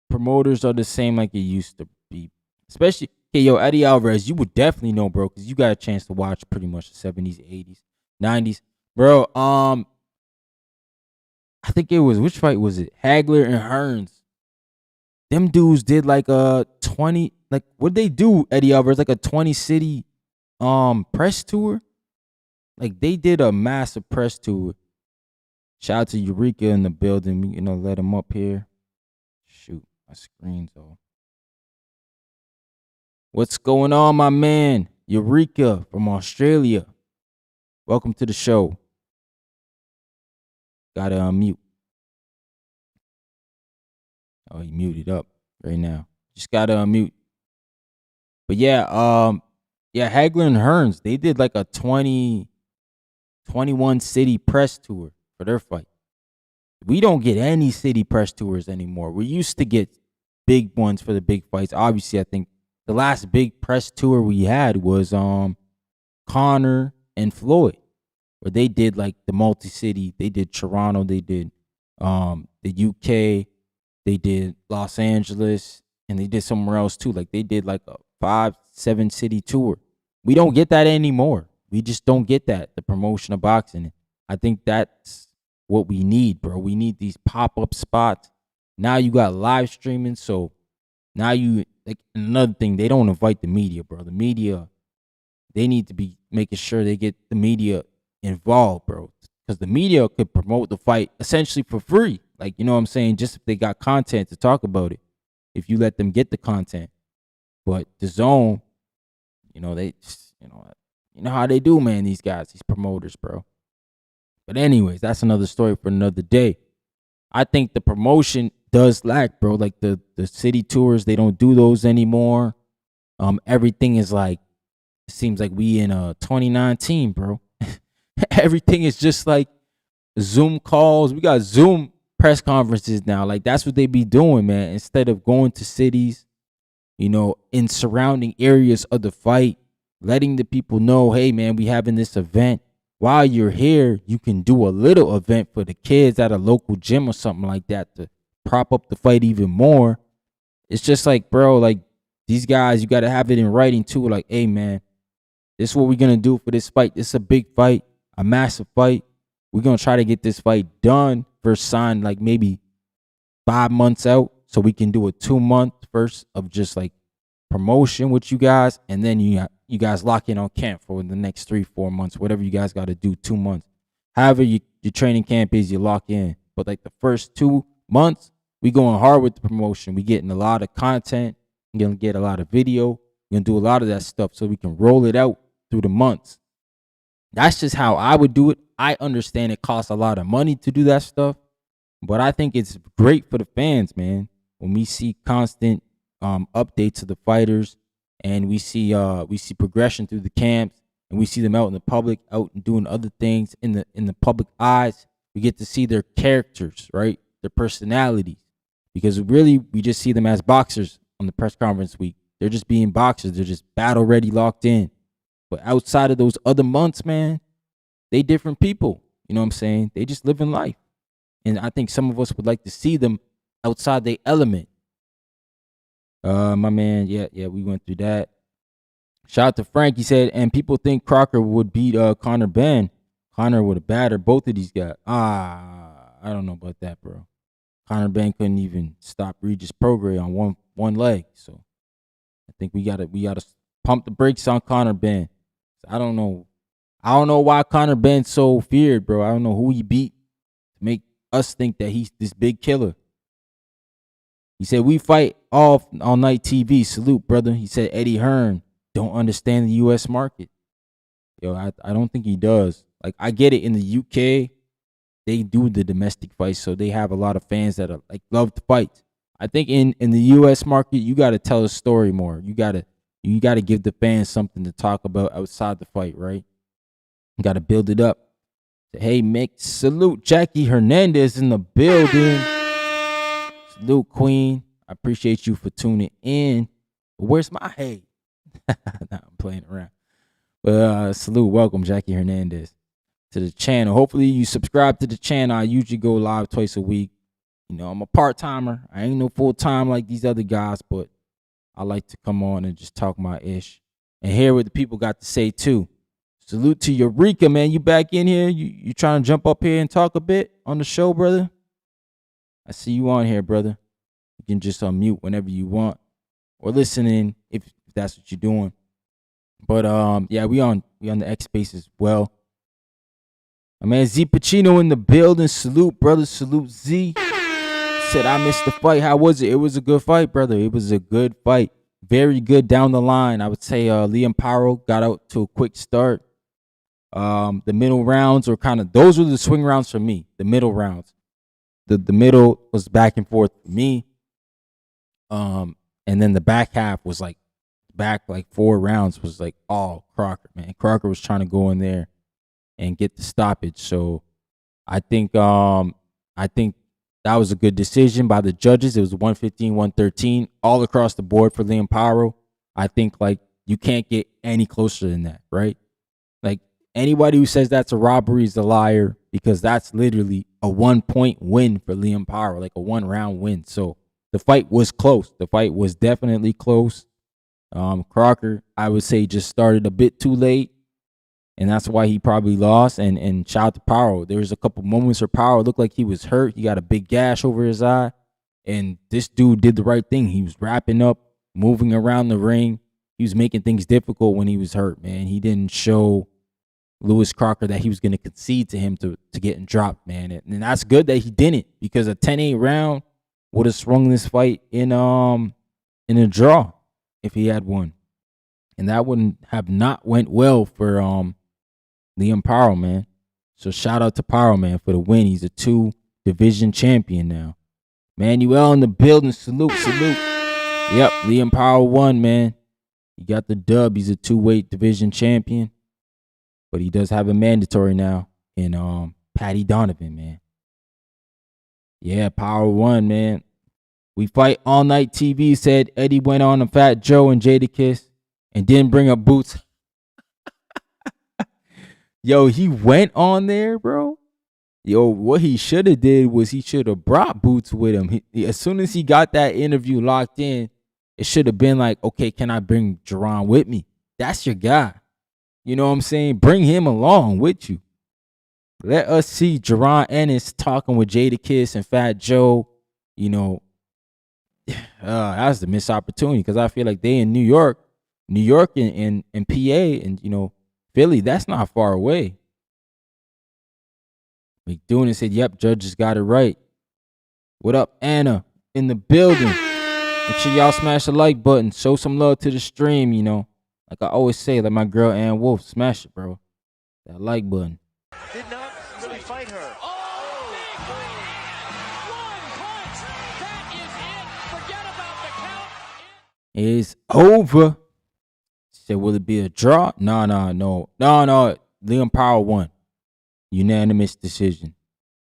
promoters are the same like it used to be. Especially, Eddie Alvarez, you would definitely know, bro, because you got a chance to watch pretty much the 70s, 80s, 90s. Bro, I think it was, which fight was it? Hagler and Hearns. Them dudes did like a 20, like, what'd they do, Eddie Alvarez? Like a 20-city press tour? Like, they did a massive press tour. Shout out to Eureka in the building. Let him up here. Shoot, my screen's off. What's going on, my man? Eureka from Australia. Welcome to the show. Gotta unmute. Oh, he muted up right now. Just gotta unmute. But yeah, Hagler and Hearns, they did like a 21 city press tour for their fight. We don't get any city press tours anymore. We used to get big ones for the big fights. Obviously, I think the last big press tour we had was Connor and Floyd, where they did like the multi-city. They did Toronto, they did the UK, they did Los Angeles, and they did somewhere else too. Like they did like a 5-7 city tour. We don't get that anymore. We just don't get that, the promotion of boxing. I think that's what we need, bro. We need these pop-up spots. Now you got live streaming, so now you like another thing, they don't invite the media, bro. The media, they need to be making sure they get the media involved, bro. Because the media could promote the fight essentially for free. Like, you know what I'm saying? Just if they got content to talk about it. If you let them get the content. But the zone, you know, they just, you know how they do, man, these guys, these promoters, bro. But anyways, that's another story for another day. I think the promotion does lack, bro. Like the city tours, they don't do those anymore. Everything is like, it seems like we in 2019, bro. Everything is just like Zoom calls. We got Zoom press conferences now. Like that's what they be doing, man. Instead of going to cities, in surrounding areas of the fight, letting the people know, hey, man, we having this event. While you're here, you can do a little event for the kids at a local gym or something like that to prop up the fight even more. It's just like, bro, like these guys, you got to have it in writing too. Like, hey, man, this is what we're going to do for this fight. This is a big fight, a massive fight. We're going to try to get this fight done versus signed like maybe 5 months out so we can do a 2-month first of just like promotion with you guys. And then you guys lock in on camp for the next 3-4 months, whatever you guys got to do, 2 months. However your training camp is, you lock in. But like the first 2 months, we going hard with the promotion. We getting a lot of content. We're going to get a lot of video. We're going to do a lot of that stuff so we can roll it out through the months. That's just how I would do it. I understand it costs a lot of money to do that stuff, but I think it's great for the fans, man. When we see constant updates of the fighters, and we see progression through the camps, and we see them out in the public, out and doing other things in the public eyes. We get to see their characters, right? Their personalities, because really we just see them as boxers on the press conference week. They're just being boxers. They're just battle ready, locked in. But outside of those other months, man, they different people. You know what I'm saying? They just living life. And I think some of us would like to see them outside their element. My man, yeah, we went through that. Shout out to Frank. He said, and people think Crocker would beat Conor Ben. Conor would have battered both of these guys. I don't know about that, bro. Conor Ben couldn't even stop Regis Prograis on one leg. So I think we gotta pump the brakes on Conor Ben. I don't know why Conor Ben's so feared, bro. I don't know who he beat to make us think that he's this big killer. He said, we fight all night TV. Salute, brother. He said, Eddie Hearn don't understand the U.S. market. Yo, I don't think he does. Like, I get it. In the UK, they do the domestic fights, so they have a lot of fans that are like love to fight. I think in the U.S. market, you got to tell a story more. You got to give the fans something to talk about outside the fight, right? You got to build it up. Hey, Mick, salute Jackie Hernandez in the building. Salute, Queen. I appreciate you for tuning in. But where's my hey? Nah, I'm playing around. But salute, welcome, Jackie Hernandez, to the channel. Hopefully you subscribe to the channel. I usually go live twice a week. I'm a part-timer. I ain't no full-time like these other guys, but I like to come on and just talk my ish and hear what the people got to say too. Salute to Eureka, man. You back in here? You trying to jump up here and talk a bit on the show, brother? I see you on here, brother. You can just unmute whenever you want or listen in if that's what you're doing. But yeah, we on the X space as well. My man Z Pacino in the building. Salute, brother. Salute, Z. Said I missed the fight. How was it? It was a good fight, brother. It was a good fight. Very good down the line. I would say Liam Paro got out to a quick start. The middle rounds those were the swing rounds for me. The middle rounds. The middle was back and forth for me. And then the back half was like 4 rounds was like all Crocker, man. Crocker was trying to go in there and get the stoppage. So I think I think that was a good decision by the judges. It was 115, 113 all across the board for Liam Paro. I think like you can't get any closer than that, right? Like anybody who says that's a robbery is a liar because that's literally a 1-point win for Liam Paro, like a 1-round win. So the fight was close. The fight was definitely close. Crocker, I would say, just started a bit too late, and that's why he probably lost. And shout out to Paro. There was a couple moments where Paro looked like he was hurt. He got a big gash over his eye, and this dude did the right thing. He was wrapping up, moving around the ring. He was making things difficult when he was hurt, man. He didn't show Lewis Crocker that he was going to concede to him to getting dropped, man. And that's good that he didn't, because a 10-8 round would have swung this fight in a draw if he had won. And that wouldn't have not went well for Liam Paro, man. So shout out to Paro, man, for the win. He's a 2-division champion now. Manuel in the building. Salute. Yep, Liam Paro won, man. He got the dub. He's a 2-weight division champion. But he does have a mandatory now in Patty Donovan, man. Yeah, Paro won, man. We Fight All Night TV said Eddie went on Fat Joe and Jadakiss and didn't bring up Boots. Yo, he went on there, bro. Yo, what he should have did was he should have brought Boots with him. As soon as he got that interview locked in, it should have been like, okay, can I bring Jerron with me? That's your guy. You know what I'm saying? Bring him along with you. Let us see Jerron Ennis talking with Jadakiss and Fat Joe. You know, that's the missed opportunity, because I feel like they in New York and PA and, you know, Philly, that's not far away. McDonough said, yep, judges got it right. What up, Anna? In the building. Make sure y'all smash the like button. Show some love to the stream, you know. Like I always say, like my girl Ann Wolf, smash it, bro. That like button. Did not really fight her. Oh, big one punch. That is it. Forget about the count. It's over. Said, will it be a draw? No. Liam Paro won. Unanimous decision.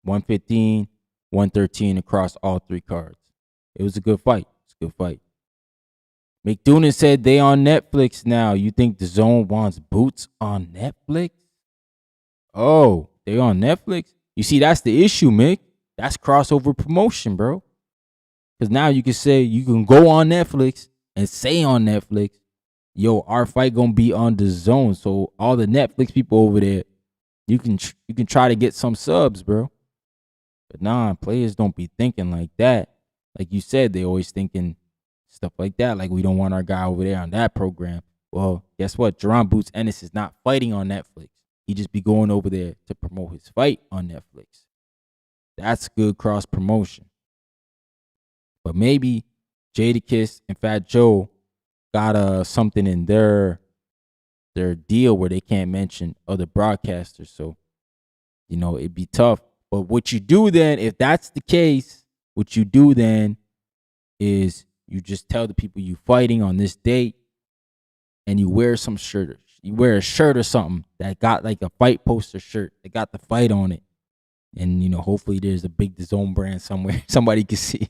115, 113 across all 3 cards. It was a good fight. It's a good fight. McDonough said they on Netflix now. You think the Zone wants Boots on Netflix? Oh, they on Netflix? You see, that's the issue, Mick. That's crossover promotion, bro. Because now you can say, you can go on Netflix and say on Netflix, yo, our fight gonna be on the Zone. So all the Netflix people over there, you can try to get some subs, bro. But nah, players don't be thinking like that. Like you said, they always thinking stuff like that. Like, we don't want our guy over there on that program. Well, guess what? Jerron Boots Ennis is not fighting on Netflix. He just be going over there to promote his fight on Netflix. That's good cross promotion. But maybe Jadakiss and Fat Joe got something in their deal where they can't mention other broadcasters. So, you know, it'd be tough. But what you do then, if that's the case, what you do then is you just tell the people you fighting on this date, and you wear some shirt. You wear a shirt or something that got like a fight poster shirt that got the fight on it. And, you know, hopefully there's a big DAZN brand somewhere somebody can see.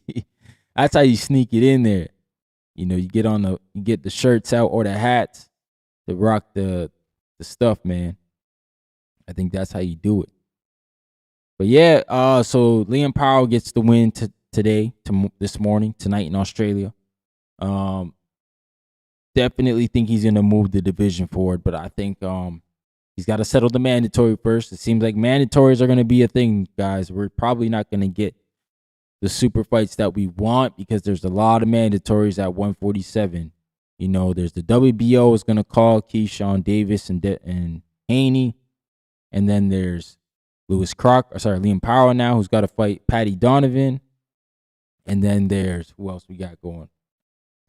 That's how you sneak it in there. You know, you get the shirts out or the hats to rock the stuff, man. I think that's how you do it. But yeah, so Liam Paro gets the win this morning, tonight in Australia. Definitely think he's gonna move the division forward, but I think he's got to settle the mandatory first. It seems like mandatories are gonna be a thing, guys. We're probably not gonna get the super fights that we want because there's a lot of mandatories at 147. You know, there's the WBO is gonna call Keyshawn Davis and Haney, and then there's Liam Paro now, who's got to fight Patty Donovan. And then there's, who else we got going?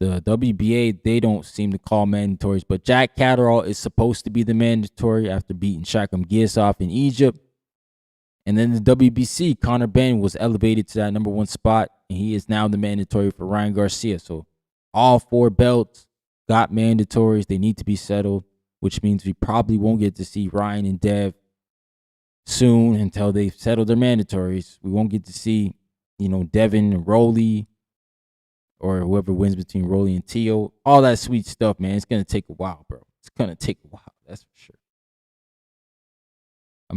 The WBA, they don't seem to call mandatories, but Jack Catterall is supposed to be the mandatory after beating Shakum Giasov in Egypt. And then the WBC, Conor Benn was elevated to that number 1 spot, and he is now the mandatory for Ryan Garcia. So all 4 belts got mandatories. They need to be settled, which means we probably won't get to see Ryan and Dev soon until they've settled their mandatories. We won't get to see, Devin and Rolly or whoever wins between Rolly and Tio. All that sweet stuff, man. It's going to take a while, bro. It's going to take a while. That's for sure.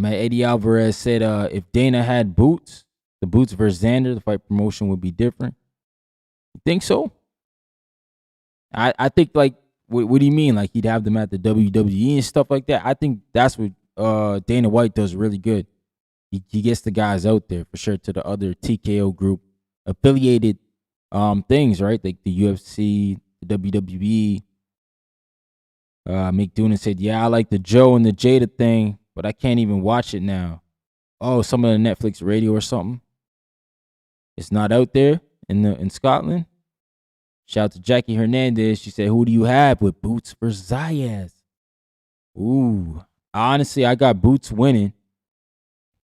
Eddie Alvarez said if Dana had boots, the boots versus Xander, the fight promotion would be different. You think so? I think, like, what do you mean? Like, he'd have them at the WWE and stuff like that? I think that's what Dana White does really good. He gets the guys out there for sure to the other TKO group affiliated things, right? Like the UFC, the WWE. Mick Doonan said, yeah, I like the Joe and the Jada thing, but I can't even watch it now. Oh, some of the Netflix radio or something. It's not out there in Scotland. Shout out to Jackie Hernandez. She said, who do you have with Boots versus Zayas? Ooh. Honestly, I got Boots winning,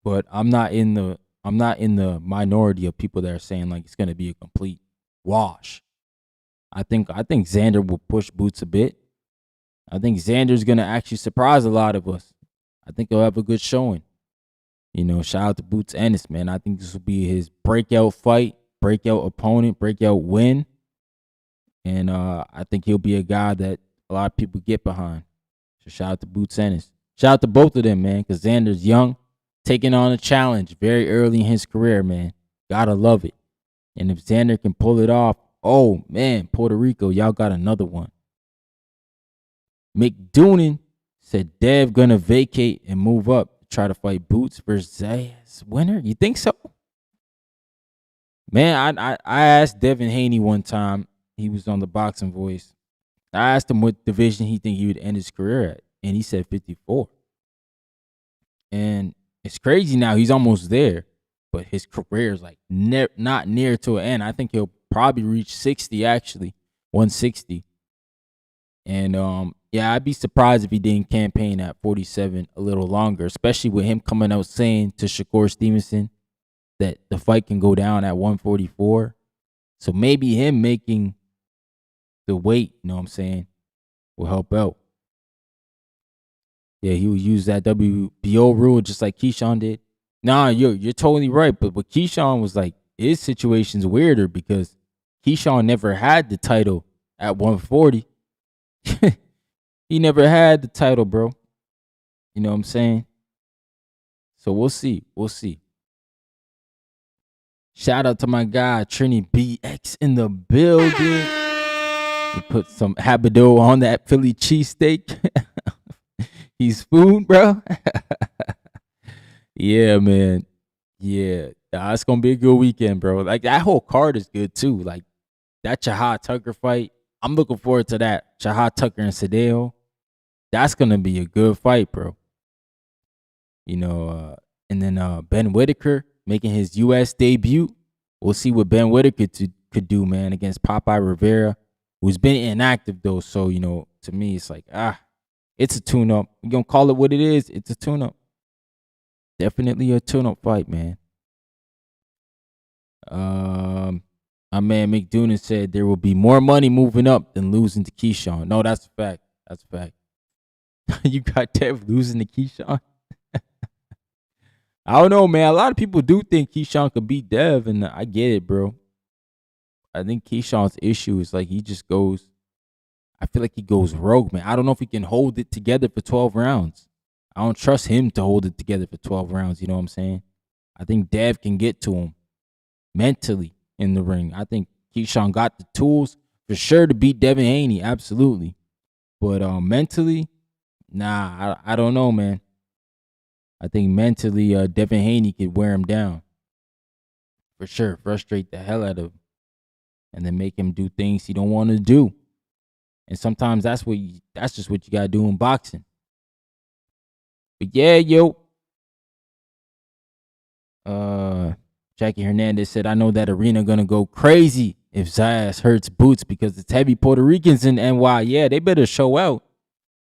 but I'm not in the minority of people that are saying like it's gonna be a complete wash. I think Xander will push Boots a bit. I think Xander's gonna actually surprise a lot of us. I think he'll have a good showing. Shout out to Boots Ennis, man. I think this will be his breakout fight, breakout opponent, breakout win. And I think he'll be a guy that a lot of people get behind. So shout out to Boots Ennis. Shout out to both of them, man, because Xander's young, taking on a challenge very early in his career, man. Gotta love it. And if Xander can pull it off, oh, man, Puerto Rico, y'all got another one. Mick Doonan said Dev gonna vacate and move up to try to fight Boots versus Zayas winner. You think so? Man, I asked Devin Haney one time. He was on the Boxing Voice. I asked him what division he think he would end his career at, and he said 54. And it's crazy now. He's almost there, but his career is like not near to an end. I think he'll probably reach 60, actually, 160. And yeah, I'd be surprised if he didn't campaign at 47 a little longer, especially with him coming out saying to Shakur Stevenson that the fight can go down at 144. So maybe him making the weight, will help out. Yeah, he would use that WBO rule just like Keyshawn did. Nah, you're totally right. But what Keyshawn was like, his situation's weirder because Keyshawn never had the title at 140. He never had the title, bro. You know what I'm saying? So we'll see. We'll see. Shout out to my guy, Trini BX in the building. He put some Habado on that Philly cheesesteak. He's food, bro. Yeah, man. Yeah. It's going to be a good weekend, bro. Like, that whole card is good, too. Like, that Chahad Tucker fight, I'm looking forward to that. Chahad Tucker and Sadeo. That's going to be a good fight, bro. And then Ben Whitaker making his U.S. debut. We'll see what Ben Whitaker could do, man, against Popeye Rivera, who's been inactive, though. So, to me, it's like, it's a tune-up. We're going to call it what it is. It's a tune-up. Definitely a tune-up fight, man. My man Mick Doonan said there will be more money moving up than losing to Keyshawn. No, that's a fact. That's a fact. You got Dev losing to Keyshawn? I don't know, man. A lot of people do think Keyshawn could beat Dev, and I get it, bro. I think Keyshawn's issue is like he just goes, I feel like he goes rogue, man. I don't know if he can hold it together for 12 rounds. I don't trust him to hold it together for 12 rounds, you know what I'm saying? I think Dev can get to him mentally in the ring. I think Keyshawn got the tools for sure to beat Devin Haney, absolutely. But mentally, nah, I don't know, man. I think mentally, Devin Haney could wear him down. For sure. Frustrate the hell out of him. And then make him do things he don't want to do. And sometimes that's just what you got to do in boxing. But yeah, yo. Jackie Hernandez said, I know that arena going to go crazy if Zayas hurts Boots because it's heavy Puerto Ricans in NY. Yeah, they better show out.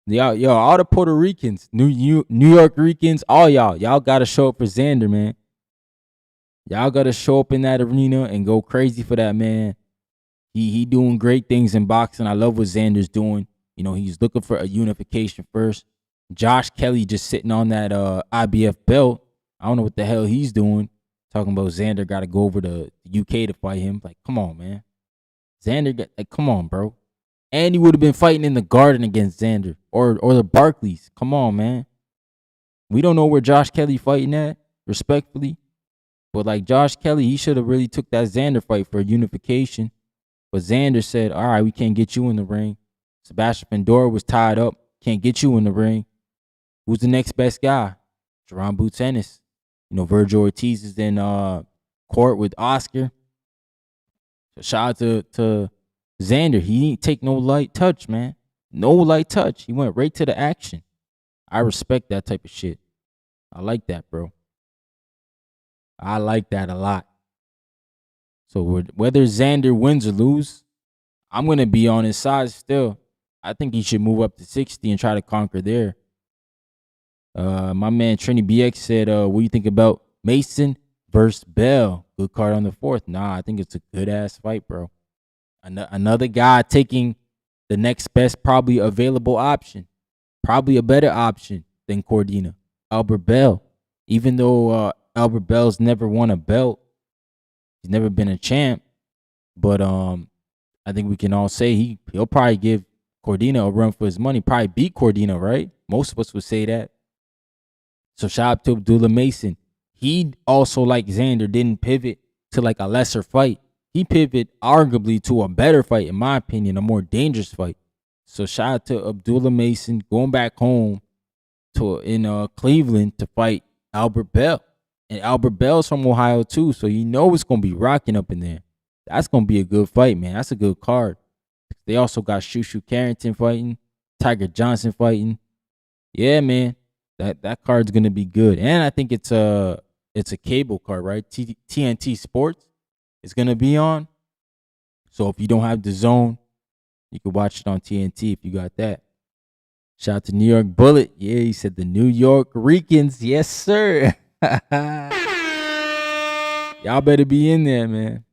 Yo, all the Puerto Ricans, New York Ricans, all y'all got to show up for Xander, man. Y'all got to show up in that arena and go crazy for that, man. He doing great things in boxing. I love what Xander's doing. He's looking for a unification first. Josh Kelly just sitting on that IBF belt. I don't know what the hell he's doing. Talking about Xander got to go over to the UK to fight him. Like, come on, man. Come on, bro. And he would have been fighting in the Garden against Xander or the Barclays. Come on, man. We don't know where Josh Kelly fighting at, respectfully. But like Josh Kelly, he should have really took that Xander fight for unification. But Xander said, all right, we can't get you in the ring. Sebastian Pandora was tied up. Can't get you in the ring. Who's the next best guy? Jerron Boots Ennis. You know, Virgil Ortiz is in court with Oscar. So shout out to Xander. He didn't take no light touch, man. No light touch. He went right to the action. I respect that type of shit. I like that, bro. I like that a lot. So whether Xander wins or lose, I'm going to be on his side still. I think he should move up to 60 and try to conquer there. My man Trini BX said, what do you think about Mason versus Bell? Good card on the 4th. Nah, I think it's a good-ass fight, bro. Another guy taking the next best probably available option. Probably a better option than Cordina. Albert Bell. Even though Albert Bell's never won a belt. He's never been a champ. But I think we can all say he'll probably give Cordina a run for his money. Probably beat Cordina, right? Most of us would say that. So shout out to Abdullah Mason. He also, like Xander, didn't pivot to like a lesser fight. He pivoted arguably to a better fight, in my opinion, a more dangerous fight. So shout out to Abdullah Mason going back home in Cleveland to fight Albert Bell. And Albert Bell's from Ohio too, so you know it's going to be rocking up in there. That's going to be a good fight, man. That's a good card. They also got Shushu Carrington fighting, Tiger Johnson fighting. Yeah, man. That card's going to be good. And I think it's a cable card, right? TNT Sports is going to be on. So if you don't have the zone, you can watch it on TNT if you got that. Shout out to New York Bullet. Yeah, he said the New York Ricans. Yes, sir. Y'all better be in there, man.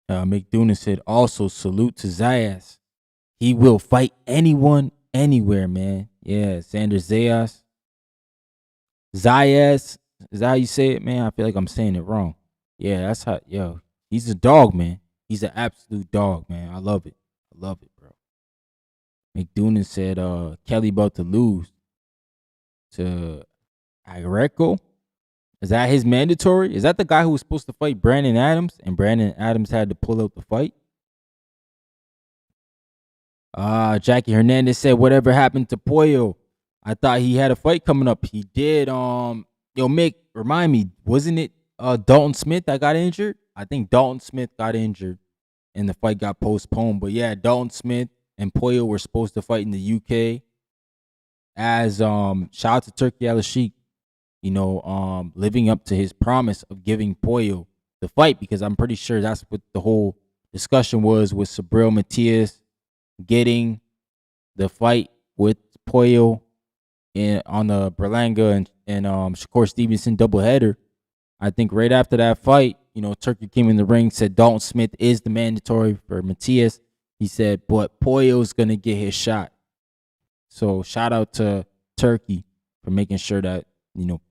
McDonough said also salute to Zayas. He will fight anyone, anywhere, man. Yeah, Xander Zayas. Zayas. Is that how you say it, man? I feel like I'm saying it wrong. Yeah, that's how, he's a dog, man. He's an absolute dog, man. I love it. I love it, bro. McDonough said Kelly about to lose to Areco. Is that his mandatory? Is that the guy who was supposed to fight Brandon Adams and Brandon Adams had to pull out the fight? Jackie Hernandez said, whatever happened to Pollo? I thought he had a fight coming up. He did. Mick, remind me, wasn't it Dalton Smith that got injured? I think Dalton Smith got injured and the fight got postponed. But yeah, Dalton Smith and Pollo were supposed to fight in the UK. As shout out to Turkey Al-Sheikh, living up to his promise of giving Pollo the fight, because I'm pretty sure that's what the whole discussion was with Subriel Matias getting the fight with Pollo on the Berlanga and Shakur Stevenson doubleheader. I think right after that fight, Turkey came in the ring, said Dalton Smith is the mandatory for Matias. He said, but Pollo's going to get his shot. So shout out to Turkey for making sure that,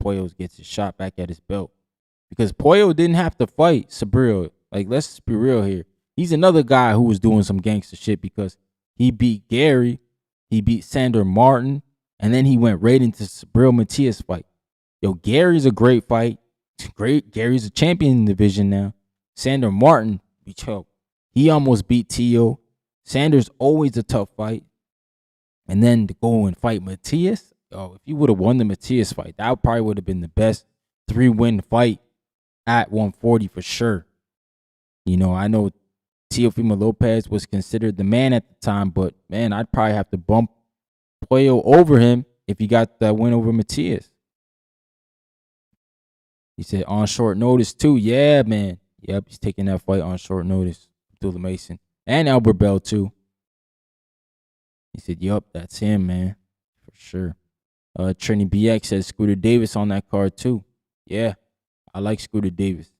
Pollo gets his shot back at his belt. Because Pollo didn't have to fight Subriel. Like, let's just be real here. He's another guy who was doing some gangster shit because he beat Gary, he beat Sandor Martin, and then he went right into Subriel Matias fight. Gary's a great fight. Gary's a champion in the division now. Sandor Martin, he almost beat Tio. Sandor's always a tough fight. And then to go and fight Matias, if he would have won the Matias fight, that probably would have been the best 3-win fight at 140 for sure. I know Teofimo Lopez was considered the man at the time, but man, I'd probably have to bump Pollo over him if he got that win over Matias. He said on short notice too. Yeah, man. Yep, he's taking that fight on short notice. Abdullah Mason and Albert Bell too. He said, yup, that's him, man. For sure. Trini BX says Scooter Davis on that card too. Yeah, I like Scooter Davis.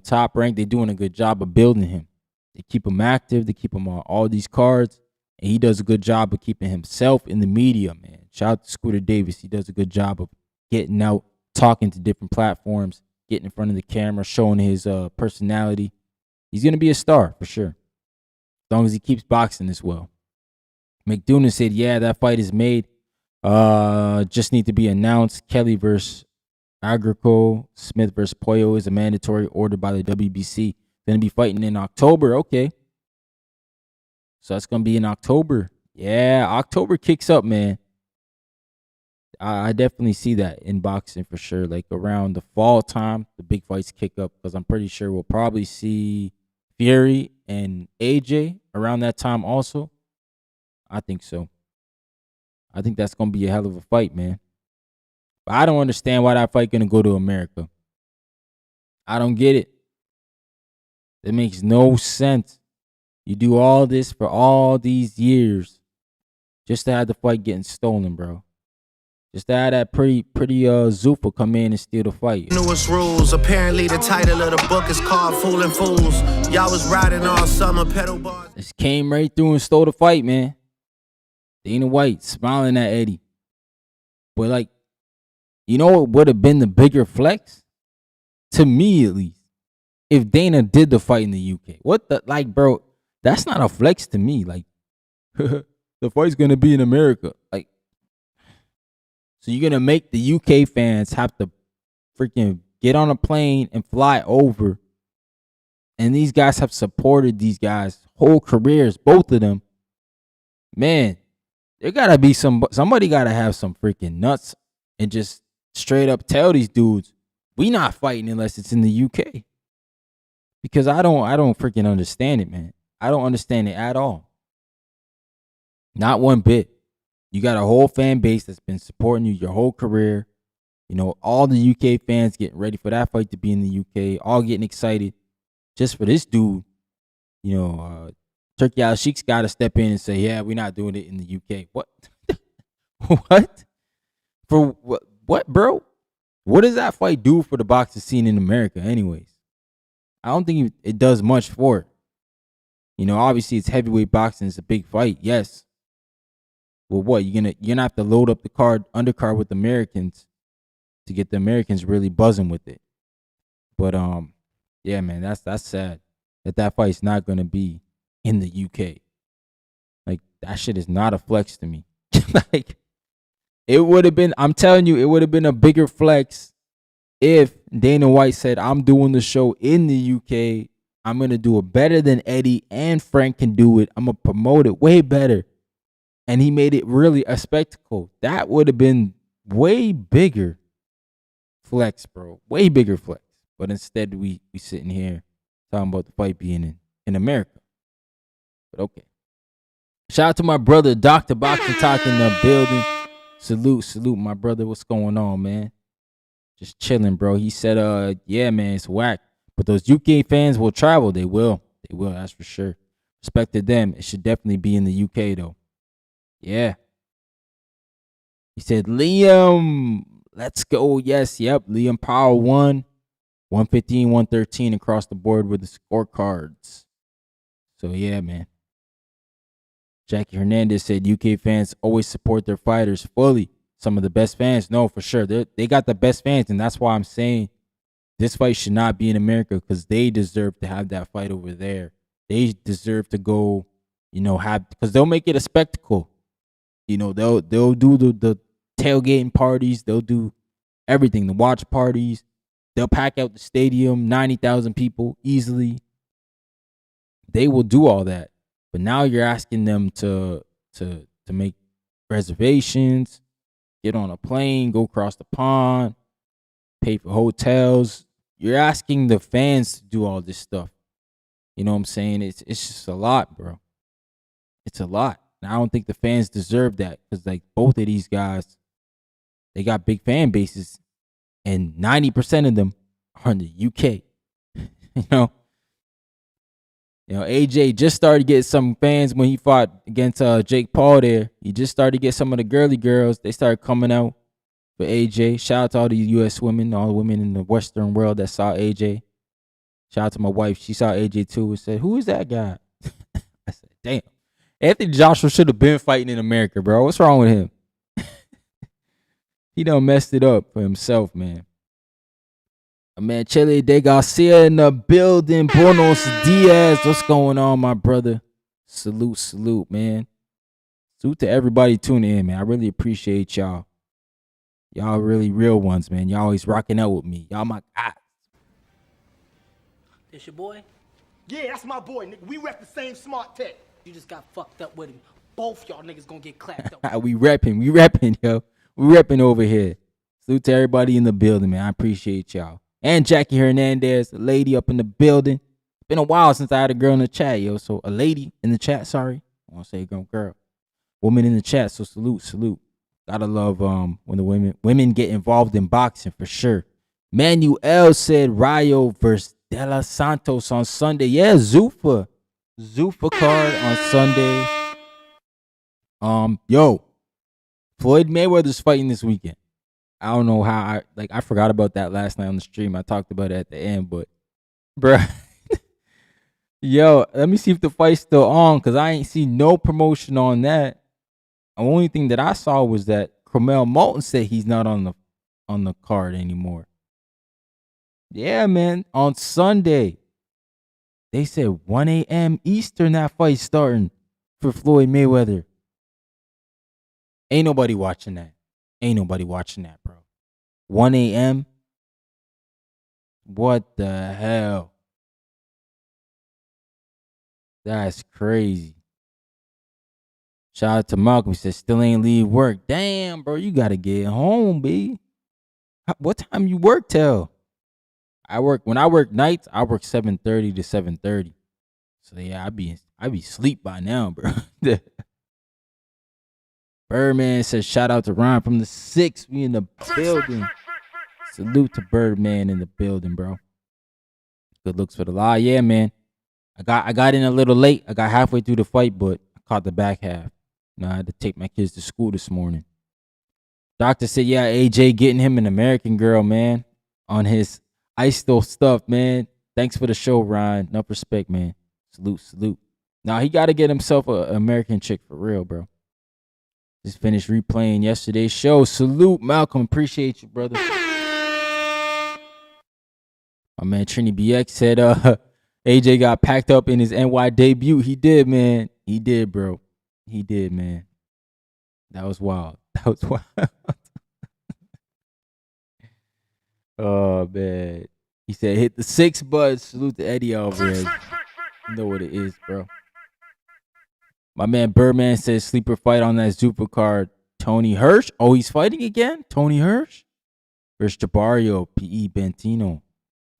Top rank, they're doing a good job of building him. They keep him active. They keep him on all these cards. And he does a good job of keeping himself in the media, man. Shout out to Scooter Davis. He does a good job of getting out, talking to different platforms, getting in front of the camera, showing his personality. He's going to be a star for sure, as long as he keeps boxing as well. McDoonan said, yeah, that fight is made. Just need to be announced. Kelly versus Agrico, Smith versus Pollo is a mandatory order by the WBC. Going to be fighting in October. Okay. So that's going to be in October. Yeah, October kicks up, man. I definitely see that in boxing for sure. Like around the fall time, the big fights kick up because I'm pretty sure we'll probably see Fury and AJ around that time also. I think so. I think that's going to be a hell of a fight, man. But I don't understand why that fight going to go to America. I don't get it. It makes no sense. You do all this for all these years just to have the fight getting stolen, bro. Just to have that pretty Zuffa come in and steal the fight. Newest rules. Apparently the title of the book is called Fooling Fools. Y'all was riding all summer pedal bars. Just came right through and stole the fight, man. Dana White smiling at Eddie. But like, you know what would have been the bigger flex? To me at least. If Dana did the fight in the UK. What the, like, bro, that's not a flex to me. Like, the fight's gonna be in America. Like, so you're going to make the UK fans have to freaking get on a plane and fly over. And these guys have supported these guys' whole careers, both of them. Man, there got to be somebody got to have some freaking nuts and just straight up tell these dudes, we not fighting unless it's in the UK. Because I don't freaking understand it, man. I don't understand it at all. Not one bit. You got a whole fan base that's been supporting you your whole career. You know, all the UK fans getting ready for that fight to be in the UK, all getting excited just for this dude. You know, Turkey Al Sheikh's got to step in and say, yeah, we're not doing it in the UK. What? What? For what, bro? What does that fight do for the boxing scene in America anyways? I don't think it does much for it. You know, obviously it's heavyweight boxing. It's a big fight, yes. Well, what, you're gonna have to load up the undercard with Americans to get the Americans really buzzing with it. But yeah, man, that's sad that fight's not gonna be in the UK. Like, that shit is not a flex to me. Like, it would have been, I'm telling you, it would have been a bigger flex if Dana White said, I'm doing the show in the UK. I'm gonna do it better than Eddie and Frank can do it. I'm gonna promote it way better. And he made it really a spectacle. That would have been way bigger flex, bro. Way bigger flex. But instead, we sitting here talking about the fight being in America. But okay. Shout out to my brother, Dr. Boxing Talk in the building. Salute, my brother. What's going on, man? Just chilling, bro. He said, yeah, man, it's whack. But those UK fans will travel. They will. That's for sure. Respect to them. It should definitely be in the UK, though. Yeah. He said, Liam, let's go. Yes, yep. Liam Paro won. 115, 113 across the board with the scorecards. So, yeah, man. Jackie Hernandez said UK fans always support their fighters fully. Some of the best fans. No, for sure. They got the best fans, and that's why I'm saying this fight should not be in America because they deserve to have that fight over there. They deserve to go, because they'll make it a spectacle. You know, they'll do the tailgating parties. They'll do everything, the watch parties. They'll pack out the stadium, 90,000 people easily. They will do all that. But now you're asking them to make reservations, get on a plane, go across the pond, pay for hotels. You're asking the fans to do all this stuff. You know what I'm saying? It's just a lot, bro. It's a lot. And I don't think the fans deserve that because, like, both of these guys, they got big fan bases, and 90% of them are in the UK. AJ just started to get some fans when he fought against Jake Paul there. He just started to get some of the girly girls. They started coming out for AJ. Shout out to all the U.S. women, all the women in the Western world that saw AJ. Shout out to my wife. She saw AJ too and said, who is that guy? I said, damn. Anthony Joshua should have been fighting in America, bro. What's wrong with him? He done messed it up for himself, man. Man, Chile de Garcia in the building. Buenos Diaz. What's going on, my brother? Salute, man. Salute to everybody tuning in, man. I really appreciate y'all. Y'all really real ones, man. Y'all always rocking out with me. Y'all my guys. This your boy? Yeah, that's my boy, nigga. We rep the same smart tech. You just got fucked up with him. Both y'all niggas gonna get clapped up. We repping, yo. We repping over here. Salute to everybody in the building, man. I appreciate y'all. And Jackie Hernandez, a lady up in the building. It's been a while since I had a girl in the chat, yo. So a lady in the chat, sorry. I want to say girl. Woman in the chat, so salute. Gotta love when the women get involved in boxing for sure. Manuel said Rayo versus De Los Santos on Sunday. Yeah, Zuffa card on Sunday. Yo, Floyd Mayweather's fighting this weekend. I don't know how I forgot about that last night on the stream. I talked about it at the end, but bruh. Yo, let me see if the fight's still on, because I ain't see no promotion on that. The only thing that I saw was that Cromel Moulton said he's not on the card anymore. Yeah, man. On Sunday, they said 1 a.m. Eastern that fight's starting for Floyd Mayweather. Ain't nobody watching that. Bro. 1 a.m.? What the hell? That's crazy. Shout out to Malcolm. He said, still ain't leave work. Damn, bro, you gotta get home, B. What time you work till? When I work nights, I work 7:30 to 7:30. So yeah, I be asleep by now, bro. Birdman says, shout out to Ron from the 6. We in the building. Salute to Birdman in the building, bro. Good looks for the law. Yeah, man. I got in a little late. I got halfway through the fight, but I caught the back half. I had to take my kids to school this morning. Doctor said, yeah, AJ getting him an American girl, man, on his ISTO stuff, man. Thanks for the show, Ryan. Enough respect, man. Salute. Now, he got to get himself an American chick for real, bro. Just finished replaying yesterday's show. Salute, Malcolm. Appreciate you, brother. My man Trini BX said AJ got packed up in his NY debut. He did, man. He did, bro. He did, man. That was wild. Oh, man. He said, hit the 6 buds. Salute to Eddie Alvarez. You know what it is, bro. My man Birdman says sleeper fight on that Zuffa card. Tony Hirsch. Oh, he's fighting again? Tony Hirsch? Versus Jabario, P.E. Bentino.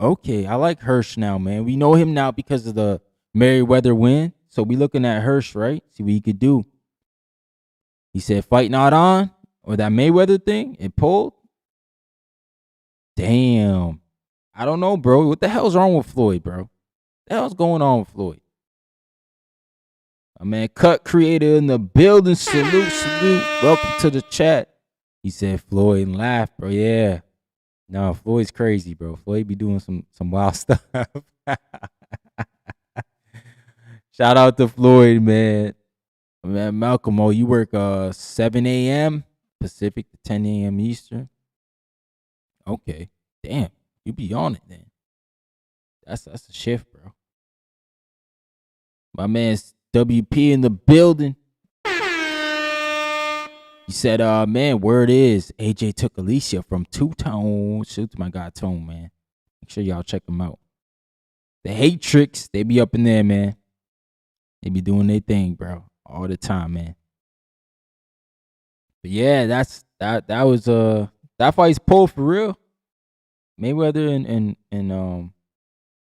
Okay, I like Hirsch now, man. We know him now because of the Merriweather win. So we looking at Hirsch, right? See what he could do. He said fight not on. Or that Mayweather thing, it pulled. Damn. I don't know, bro. What the hell's wrong with Floyd, bro? What the hell's going on with Floyd? My man Cut Creator in the building. Salute. Welcome to the chat. He said Floyd and laughed, bro. Yeah. No, Floyd's crazy, bro. Floyd be doing some wild stuff. Shout out to Floyd, man. Man, Malcolm, you work 7 a.m. Pacific to 10 a.m. Eastern. Okay. Damn. You be on it then. That's a shift, bro. My man's WP in the building. He said, man, word is AJ took Alicia from Two-Tone. Shoot to my guy Tone, man. Make sure y'all check them out. The Hate Tricks, they be up in there, man. They be doing their thing, bro. All the time, man. But yeah, that was that fight's pulled for real. Mayweather and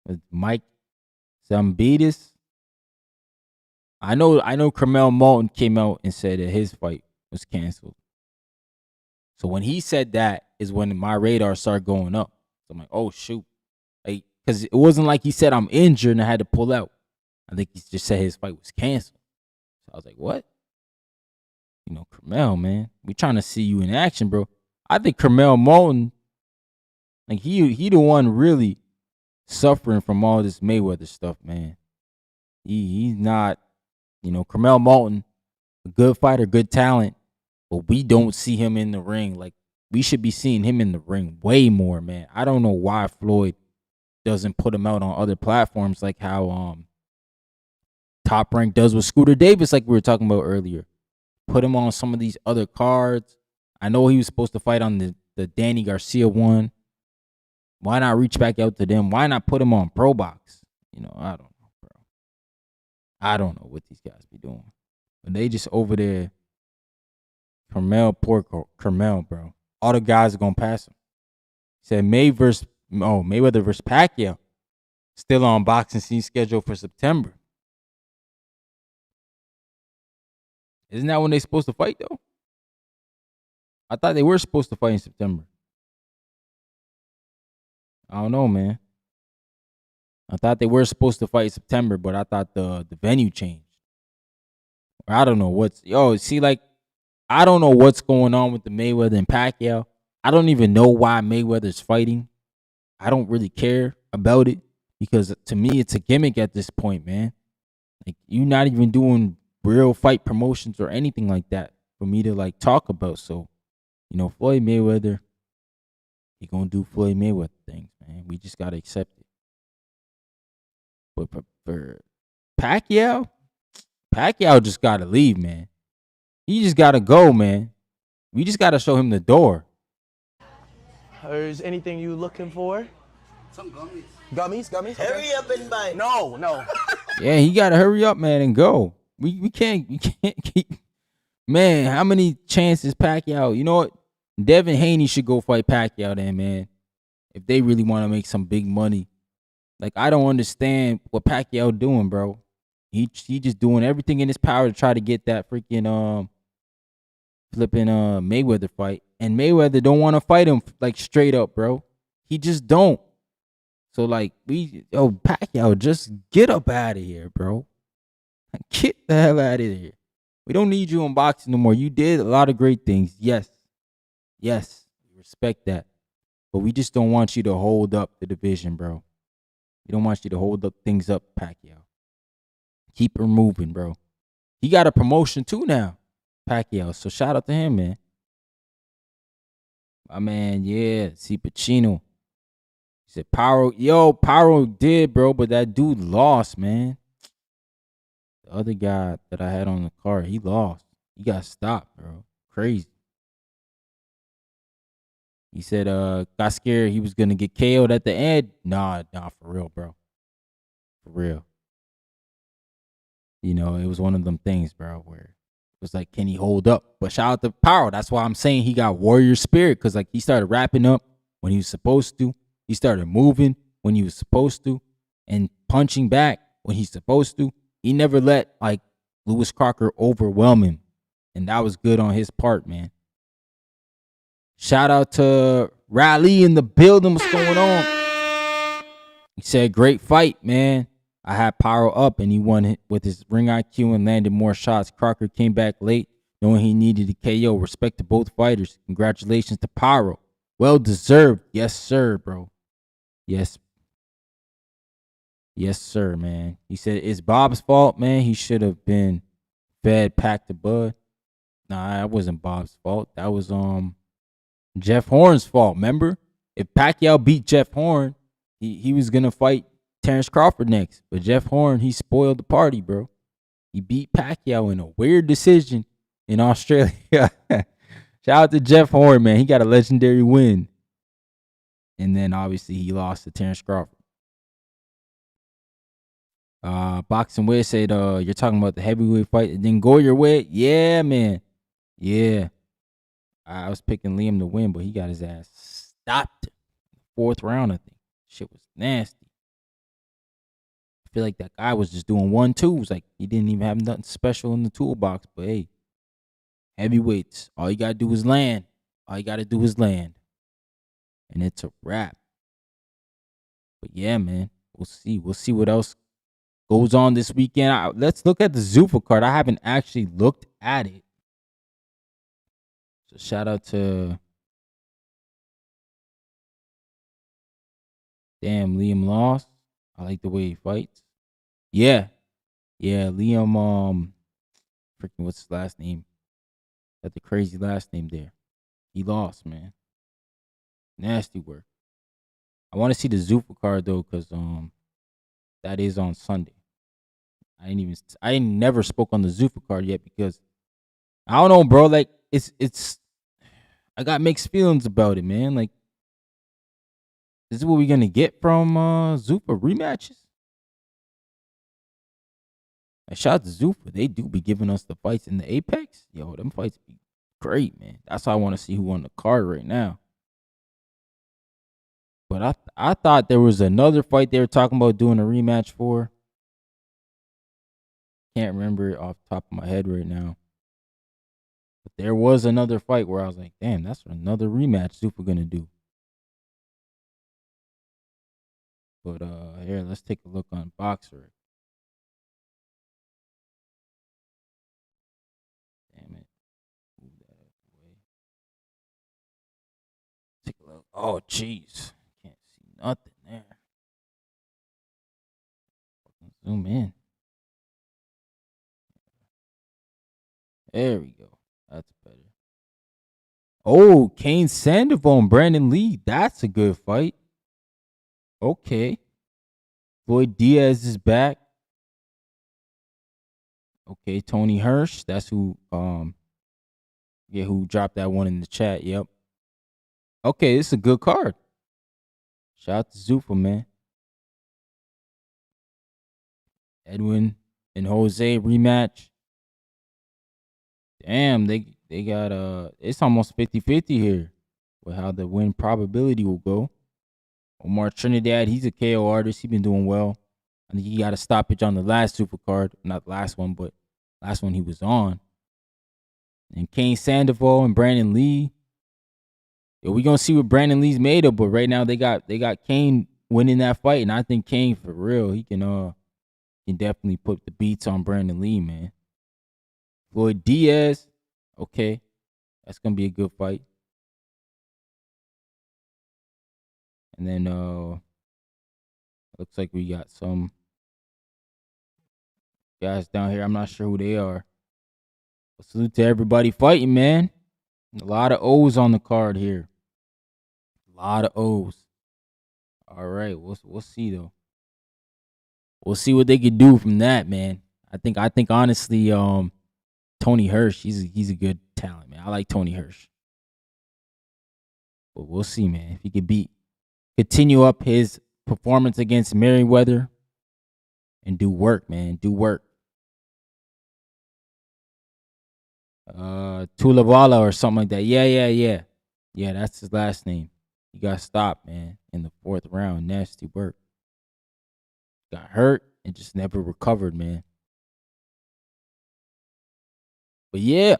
with Mike Zambitis. I know Cromel Moulton came out and said that his fight was canceled. So when he said that is when my radar started going up. So I'm like, oh shoot. Like, because it wasn't like he said I'm injured and I had to pull out. I think he just said his fight was canceled. So I was like, what? You know, Cromel, man. We trying to see you in action, bro. I think Cromel Moulton, like he the one really suffering from all this Mayweather stuff, man. He's not, you know, Cromel Moulton, a good fighter, good talent, but we don't see him in the ring like we should be seeing him in the ring way more, man. I don't know why Floyd doesn't put him out on other platforms like how Top Rank does with Scooter Davis, like we were talking about earlier. Put him on some of these other cards. I know he was supposed to fight on the Danny Garcia one. Why not reach back out to them? Why not put him on Pro Box? I don't know, bro. I don't know what these guys be doing. But they just over there. Carmel, bro. All the guys are going to pass him. He said Mayweather versus Pacquiao. Still on boxing scene schedule for September. Isn't that when they supposed to fight, though? I thought they were supposed to fight in September. I don't know, man. I thought they were supposed to fight in September, but I thought the venue changed. Or I don't know what's... I don't know what's going on with the Mayweather and Pacquiao. I don't even know why Mayweather's fighting. I don't really care about it because to me, it's a gimmick at this point, man. Like, you're not even doing real fight promotions or anything like that for me to, talk about. So, Floyd Mayweather, he going to do Floyd Mayweather things, man. We just got to accept it. But for Pacquiao just got to leave, man. He just got to go, man. We just got to show him the door. Is anything you looking for? Some gummies. Gummies? Hurry up and buy. No. Yeah, he got to hurry up, man, and go. We can't keep... Man, how many chances Pacquiao... You know what? Devin Haney should go fight Pacquiao then, man. If they really want to make some big money. I don't understand what Pacquiao doing, bro. He just doing everything in his power to try to get that freaking flipping Mayweather fight. And Mayweather don't want to fight him straight up, bro. He just don't. So Pacquiao, just get up out of here, bro. Get the hell out of here. We don't need you in boxing no more. You did a lot of great things. Yes. We respect that. But we just don't want you to hold up the division, bro. We don't want you to hold up things up, Pacquiao. Keep her moving, bro. He got a promotion too now, Pacquiao. So shout out to him, man. My man, yeah, see Pacino. He said Paro did, bro, but that dude lost, man. The other guy that I had on the card, he lost. He got stopped, bro. Crazy. He said got scared he was gonna get KO'd at the end. Nah, for real, bro. For real. It was one of them things, bro, where it was like, can he hold up? But shout out to Paro. That's why I'm saying he got warrior spirit, because he started wrapping up when he was supposed to. He started moving when he was supposed to and punching back when he's supposed to. He never let Lewis Crocker overwhelm him. And that was good on his part, man. Shout out to Riley in the building. What's going on? He said, great fight, man. I had Paro up and he won it with his ring IQ and landed more shots. Crocker came back late, knowing he needed a KO. Respect to both fighters. Congratulations to Paro. Well deserved. Yes, sir, bro. Yes, sir, man. He said, it's Bob's fault, man. He should have been fed Pack the Bud. Nah, that wasn't Bob's fault. That was Jeff Horn's fault. Remember? If Pacquiao beat Jeff Horn, he was going to fight Terrence Crawford next. But Jeff Horn, he spoiled the party, bro. He beat Pacquiao in a weird decision in Australia. Shout out to Jeff Horn, man. He got a legendary win. And then, obviously, he lost to Terrence Crawford. Boxing Wiz said, you're talking about the heavyweight fight. It didn't go your way? Yeah, man. Yeah. I was picking Liam to win, but he got his ass stopped. 4th round, I think. Shit was nasty. I feel like that guy was just doing 1-2s. He didn't even have nothing special in the toolbox. But, hey, heavyweights, all you got to do is land. All you got to do is land. And it's a wrap. But, yeah, man, we'll see. We'll see what else goes on this weekend. Let's look at the Zuffa card. I haven't actually looked at it. So shout out to Liam lost. I like the way he fights. Yeah, Liam. Freaking what's his last name? Got the crazy last name there. He lost, man. Nasty work. I want to see the Zuffa card though, cause that is on Sunday. I ain't never spoke on the Zuffa card yet because I don't know, bro. Like it's I got mixed feelings about it, man. Like, this is what we're gonna get from Zuffa rematches. And shout out to Zuffa. They do be giving us the fights in the Apex. Yo, them fights be great, man. That's why I want to see who on the card right now. But I thought there was another fight they were talking about doing a rematch for. Can't remember it off the top of my head right now. But there was another fight where I was like, damn, that's another rematch Zuffa gonna do. But here, let's take a look on Boxer. Damn it. Move that out the way. Take a look. Oh, jeez. Can't see nothing there. Zoom in. There we go. That's better. Oh, Kane Sandoval and Brandon Lee. That's a good fight. Okay. Floyd Diaz is back. Okay, Tony Hirsch. That's who who dropped that one in the chat. Yep. Okay, this is a good card. Shout out to Zuffa, man. Edwin and Jose rematch. Damn, they got it's almost 50-50 here with how the win probability will go. Omar Trinidad, he's a KO artist. He's been doing well. I think he got a stoppage on the last Zuffa card. Not the last one, but last one he was on. And Kane Sandoval and Brandon Lee. Yo, we gonna see what Brandon Lee's made of, but right now they got Kane winning that fight, and I think Kane for real, he can definitely put the beats on Brandon Lee, man. Floyd Diaz, okay, that's gonna be a good fight. And then looks like we got some guys down here. I'm not sure who they are. But salute to everybody fighting, man. A lot of O's on the card here. A lot of O's. All right, we'll see though. We'll see what they can do from that, man. I think honestly, Tony Hirsch, he's a good talent, man. I like Tony Hirsch. But we'll see, man. If he could continue up his performance against Merriweather and do work, man. Do work. Tulavala or something like that. Yeah. Yeah, that's his last name. He got stopped, man, in the 4th round. Nasty work. Got hurt and just never recovered, man. But yeah,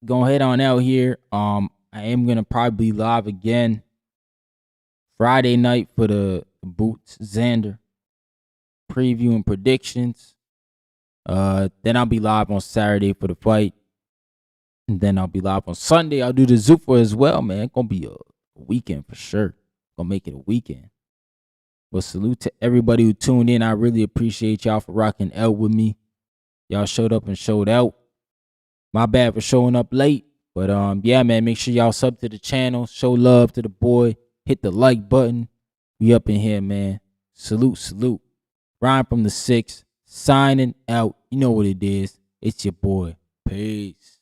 go head on out here. I am gonna probably be live again Friday night for the Boots Xander preview and predictions. Then I'll be live on Saturday for the fight. And then I'll be live on Sunday. I'll do the Zuffa as well, man. It's gonna be a weekend for sure. Gonna make it a weekend. But salute to everybody who tuned in. I really appreciate y'all for rocking out with me. Y'all showed up and showed out. My bad for showing up late. But yeah, man, make sure y'all sub to the channel. Show love to the boy. Hit the like button. We up in here, man. Salute. Ryan from the 6. Signing out. You know what it is. It's your boy. Peace.